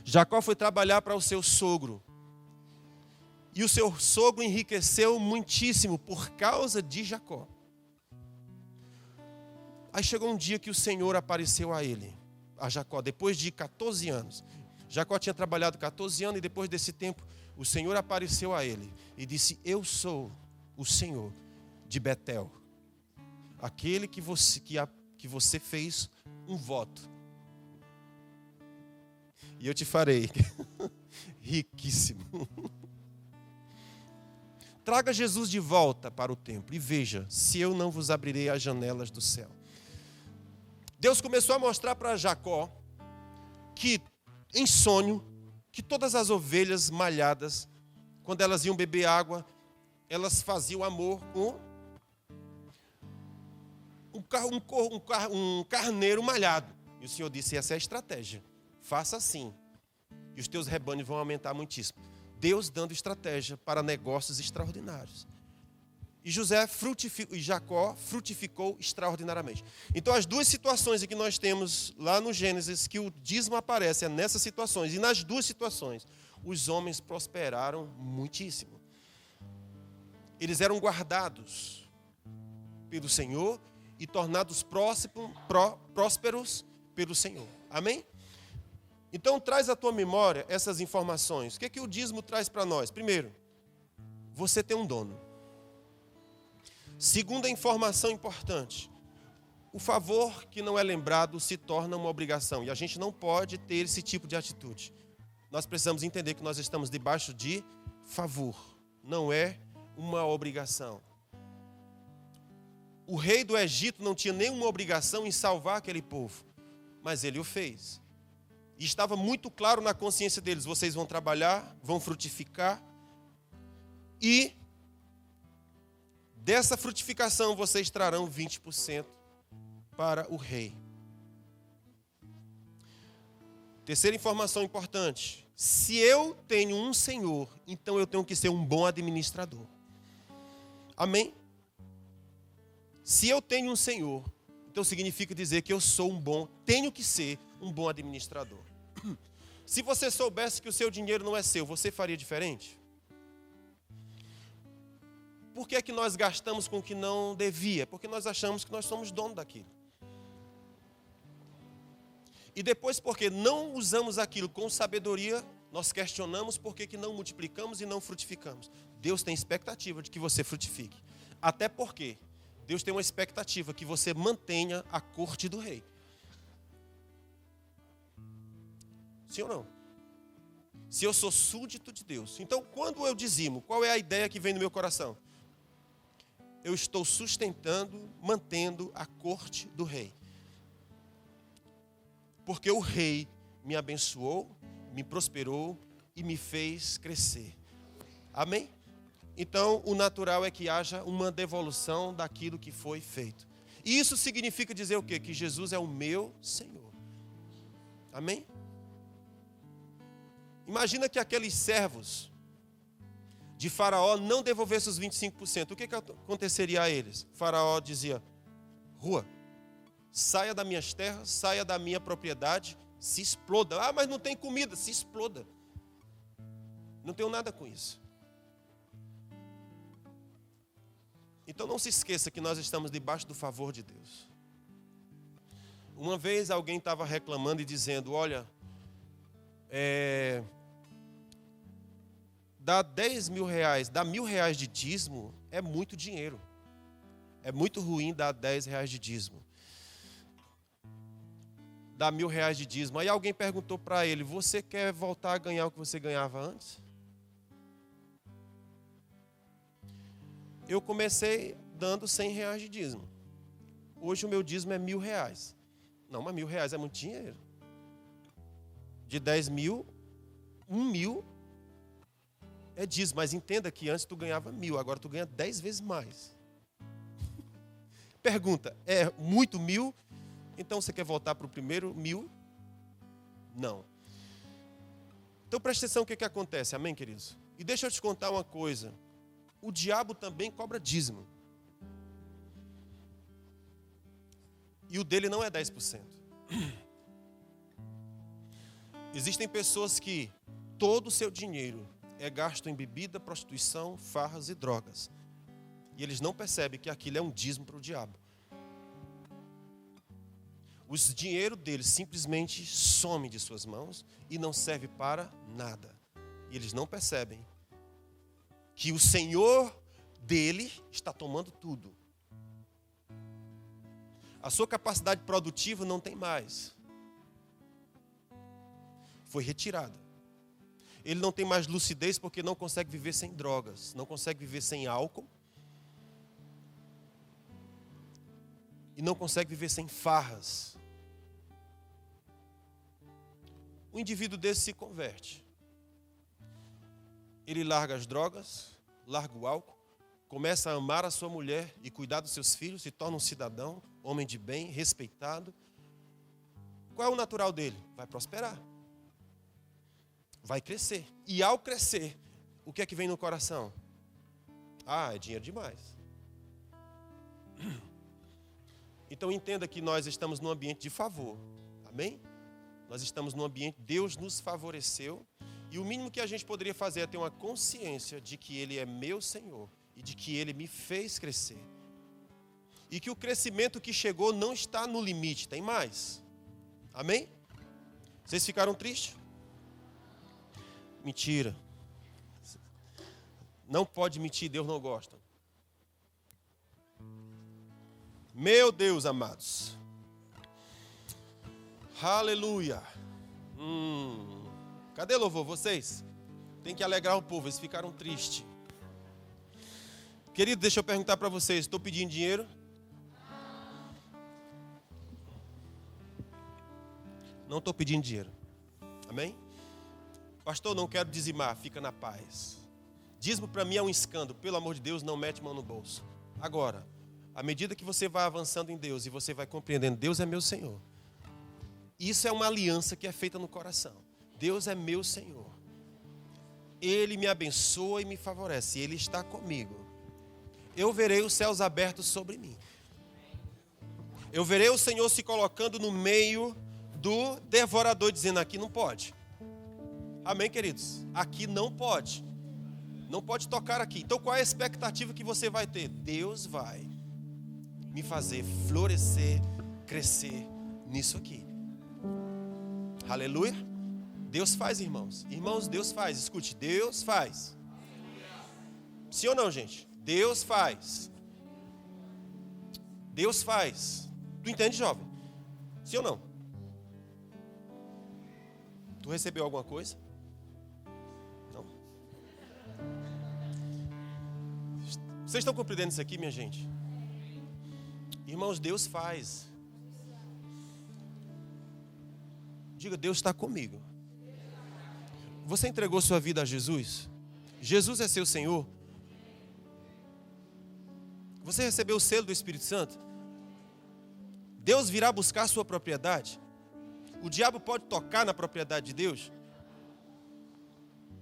Jacó foi trabalhar para o seu sogro. E o seu sogro enriqueceu muitíssimo por causa de Jacó. Aí chegou um dia que o Senhor apareceu a ele, a Jacó, depois de 14 anos. Jacó tinha trabalhado 14 anos e depois desse tempo, o Senhor apareceu a ele e disse, eu sou o Senhor de Betel, aquele que você fez um voto. E eu te farei riquíssimo. Traga Jesus de volta para o templo e veja se eu não vos abrirei as janelas do céu. Deus começou a mostrar para Jacó que, em sonho, que todas as ovelhas malhadas, quando elas iam beber água, elas faziam amor com um carneiro malhado. E o Senhor disse, essa é a estratégia. Faça assim, e os teus rebanhos vão aumentar muitíssimo. Deus dando estratégia para negócios extraordinários. E Jacó frutificou extraordinariamente. Então, as duas situações em que nós temos lá no Gênesis, que o dízimo aparece, é nessas situações. E nas duas situações, os homens prosperaram muitíssimo. Eles eram guardados pelo Senhor e tornados prósperos pelo Senhor. Amém? Então, traz à tua memória essas informações. O que o dízimo traz para nós? Primeiro, você tem um dono. Segunda informação importante, o favor que não é lembrado se torna uma obrigação. E a gente não pode ter esse tipo de atitude. Nós precisamos entender que nós estamos debaixo de favor, não é uma obrigação. O rei do Egito não tinha nenhuma obrigação em salvar aquele povo, mas ele o fez. E estava muito claro na consciência deles: vocês vão trabalhar, vão frutificar, e dessa frutificação vocês trarão 20% para o rei. Terceira informação importante: se eu tenho um Senhor, então eu tenho que ser um bom administrador. Amém? Se eu tenho um Senhor, então significa dizer que eu sou tenho que ser um bom administrador. Se você soubesse que o seu dinheiro não é seu, você faria diferente? Por que é que nós gastamos com o que não devia? Porque nós achamos que nós somos dono daquilo. E depois, porque não usamos aquilo com sabedoria, nós questionamos por que não multiplicamos e não frutificamos. Deus tem expectativa de que você frutifique. Até porque Deus tem uma expectativa que você mantenha a corte do rei. Sim ou não? Se eu sou súdito de Deus. Então, quando eu dizimo, qual é a ideia que vem no meu coração? Eu estou sustentando, mantendo a corte do rei. Porque o rei me abençoou, me prosperou e me fez crescer. Amém? Então, o natural é que haja uma devolução daquilo que foi feito. E isso significa dizer o quê? Que Jesus é o meu Senhor. Amém? Imagina que aqueles servos de Faraó não devolvessem os 25%. O que aconteceria a eles? Faraó dizia: rua, saia das minhas terras, saia da minha propriedade, se exploda. Ah, mas não tem comida, se exploda. Não tenho nada com isso. Então não se esqueça que nós estamos debaixo do favor de Deus. Uma vez alguém estava reclamando e dizendo: olha, dar 10 mil reais, dar R$1.000 de dízimo é muito dinheiro. É muito ruim dar R$10 de dízimo. Dar R$1.000 de dízimo. Aí alguém perguntou para ele: você quer voltar a ganhar o que você ganhava antes? Eu comecei dando R$100 de dízimo. Hoje o meu dízimo é R$1.000. Não, mas R$1.000 é muito dinheiro. De 10 mil, 1.000 é dízimo. Mas entenda que antes tu ganhava 1.000, agora tu ganha 10 vezes mais. Pergunta: é muito 1.000? Então você quer voltar para o primeiro 1.000? Não. Então presta atenção o que acontece, amém, queridos? E deixa eu te contar uma coisa. O diabo também cobra dízimo. E o dele não é 10%. Existem pessoas que todo o seu dinheiro é gasto em bebida, prostituição, farras e drogas. E eles não percebem que aquilo é um dízimo para o diabo. O dinheiro deles simplesmente some de suas mãos e não serve para nada. E eles não percebem que o Senhor dele está tomando tudo. A sua capacidade produtiva não tem mais. Foi retirada. Ele não tem mais lucidez porque não consegue viver sem drogas, não consegue viver sem álcool e não consegue viver sem farras. O indivíduo desse se converte. Ele larga as drogas, larga o álcool, começa a amar a sua mulher e cuidar dos seus filhos, se torna um cidadão, homem de bem, respeitado. Qual é o natural dele? Vai prosperar. Vai crescer. E ao crescer, o que é que vem no coração? Ah, é dinheiro demais. Então entenda que nós estamos num ambiente de favor. Amém? Nós estamos num ambiente, Deus nos favoreceu. E o mínimo que a gente poderia fazer é ter uma consciência de que Ele é meu Senhor e de que Ele me fez crescer. E que o crescimento que chegou não está no limite, tem mais. Amém? Vocês ficaram tristes? Mentira. Não pode mentir, Deus não gosta. Meu Deus, amados. Aleluia. Cadê louvor? Vocês? Tem que alegrar o povo, eles ficaram tristes. Querido, deixa eu perguntar para vocês, estou pedindo dinheiro? Não estou pedindo dinheiro. Amém? Pastor, não quero dizimar, fica na paz. Dízimo para mim é um escândalo, pelo amor de Deus, não mete mão no bolso. Agora, à medida que você vai avançando em Deus e você vai compreendendo, Deus é meu Senhor. Isso é uma aliança que é feita no coração. Deus é meu Senhor. Ele me abençoa e me favorece, Ele está comigo. Eu verei os céus abertos sobre mim. Eu verei o Senhor se colocando no meio do devorador, dizendo, aqui não pode. Amém, queridos? Aqui não pode. Não pode tocar aqui. Então qual é a expectativa que você vai ter? Deus vai me fazer florescer, crescer nisso aqui. Aleluia. Deus faz, irmãos. Irmãos, Deus faz. Escute, Deus faz. Sim ou não, gente? Deus faz. Deus faz. Tu entende, jovem? Sim ou não? Tu recebeu alguma coisa? Não? Vocês estão compreendendo isso aqui, minha gente? Irmãos, Deus faz. Diga, Deus está comigo. Você entregou sua vida a Jesus? Jesus é seu Senhor? Você recebeu o selo do Espírito Santo? Deus virá buscar a sua propriedade? O diabo pode tocar na propriedade de Deus?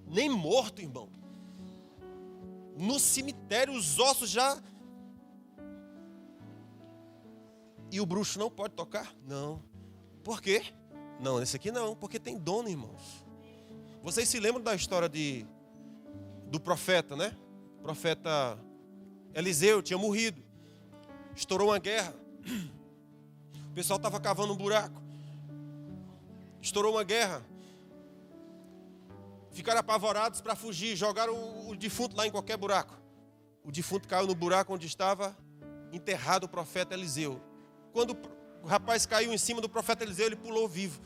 Nem morto, irmão. No cemitério os ossos já... E o bruxo não pode tocar? Não. Por quê? Não, esse aqui não, porque tem dono, irmãos. Vocês se lembram da história do profeta, né? O profeta Eliseu tinha morrido. Estourou uma guerra. O pessoal estava cavando um buraco. Estourou uma guerra. Ficaram apavorados para fugir. Jogaram o defunto lá em qualquer buraco. O defunto caiu no buraco onde estava enterrado o profeta Eliseu. Quando o rapaz caiu em cima do profeta Eliseu, ele pulou vivo.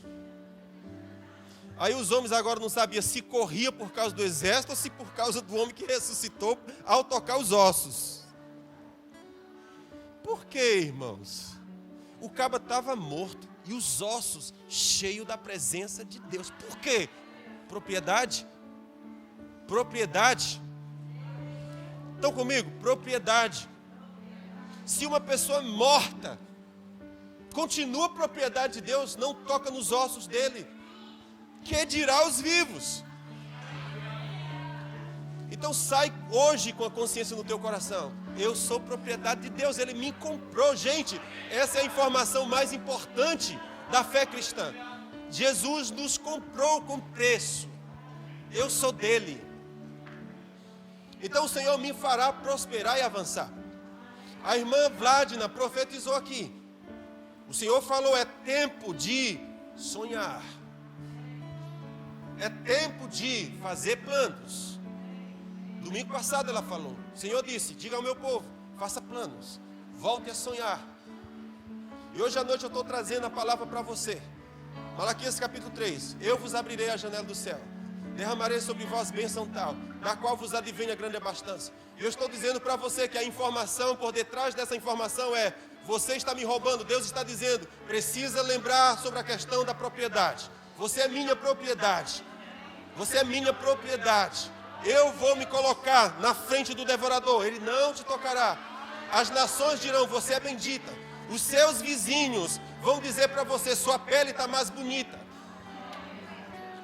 Aí os homens agora não sabiam se corria por causa do exército ou se por causa do homem que ressuscitou ao tocar os ossos. Por quê, irmãos? O caba estava morto e os ossos cheios da presença de Deus. Por quê? Propriedade. Propriedade. Estão comigo? Propriedade. Se uma pessoa morta continua propriedade de Deus, não toca nos ossos dele. Que dirá os vivos? Então sai hoje com a consciência no teu coração. Eu sou propriedade de Deus, Ele me comprou. Gente, essa é a informação mais importante da fé cristã. Jesus nos comprou com preço. Eu sou dele. Então o Senhor me fará prosperar e avançar. A irmã Vladina profetizou aqui. O Senhor falou, é tempo de sonhar. É tempo de fazer planos. Domingo passado ela falou. O Senhor disse, diga ao meu povo, faça planos. Volte a sonhar. E hoje à noite eu estou trazendo a palavra para você. Malaquias capítulo 3. Eu vos abrirei a janela do céu. Derramarei sobre vós bênção tal, da qual vos advém a grande abastança. E eu estou dizendo para você que a informação, por detrás dessa informação é, você está me roubando. Deus está dizendo, precisa lembrar sobre a questão da propriedade. Você é minha propriedade. Você é minha propriedade. Eu vou me colocar na frente do devorador. Ele não te tocará. As nações dirão, você é bendita. Os seus vizinhos vão dizer para você, sua pele está mais bonita.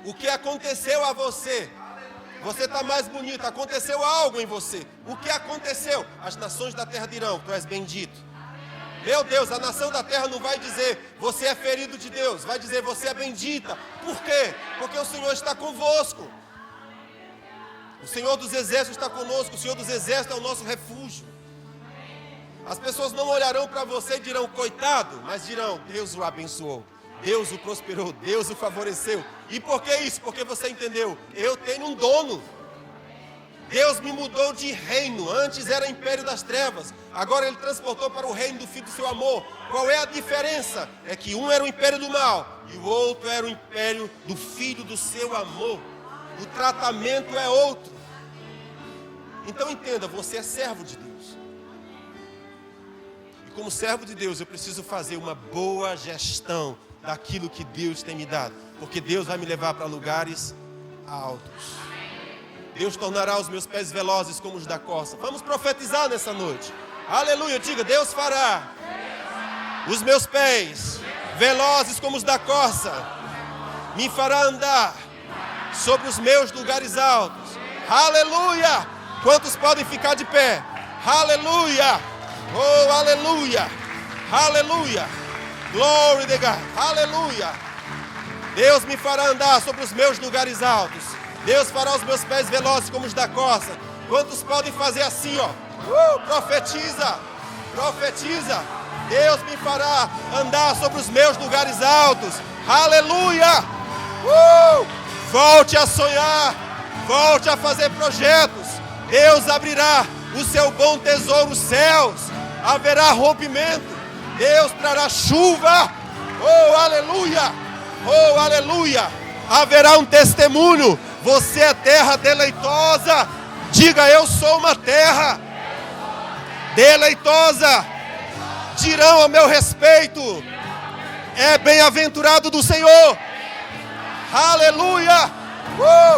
O que aconteceu a você? Você está mais bonita. Aconteceu algo em você. O que aconteceu? As nações da terra dirão, tu és bendito. Meu Deus, a nação da terra não vai dizer, você é ferido de Deus. Vai dizer, você é bendita. Por quê? Porque o Senhor está convosco. O Senhor dos exércitos está conosco. O Senhor dos exércitos é o nosso refúgio. As pessoas não olharão para você e dirão, coitado. Mas dirão, Deus o abençoou. Deus o prosperou. Deus o favoreceu. E por que isso? Porque você entendeu. Eu tenho um dono. Deus me mudou de reino. Antes era império das trevas. Agora Ele transportou para o reino do Filho do seu amor. Qual é a diferença? É que um era o império do mal e o outro era o império do Filho do seu amor. O tratamento é outro. Então entenda, você é servo de Deus. E como servo de Deus, eu preciso fazer uma boa gestão daquilo que Deus tem me dado. Porque Deus vai me levar para lugares altos. Deus tornará os meus pés velozes como os da corça. Vamos profetizar nessa noite. Aleluia, diga, Deus fará os meus pés velozes como os da corça. Me fará andar sobre os meus lugares altos. Aleluia! Quantos podem ficar de pé? Aleluia! Oh, aleluia! Aleluia! Glória a Deus! Aleluia! Deus me fará andar sobre os meus lugares altos. Deus fará os meus pés velozes como os da corça. Quantos podem fazer assim, ó? Profetiza! Profetiza! Deus me fará andar sobre os meus lugares altos. Aleluia! Volte a sonhar. Volte a fazer projetos. Deus abrirá o seu bom tesouro, os céus. Haverá rompimento. Deus trará chuva. Oh, aleluia! Oh, aleluia! Haverá um testemunho. Você é terra deleitosa. Diga, eu sou uma terra deleitosa. Dirão a meu respeito: é bem-aventurado do Senhor. Aleluia!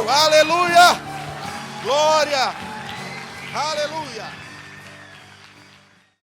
Aleluia! Glória! Aleluia!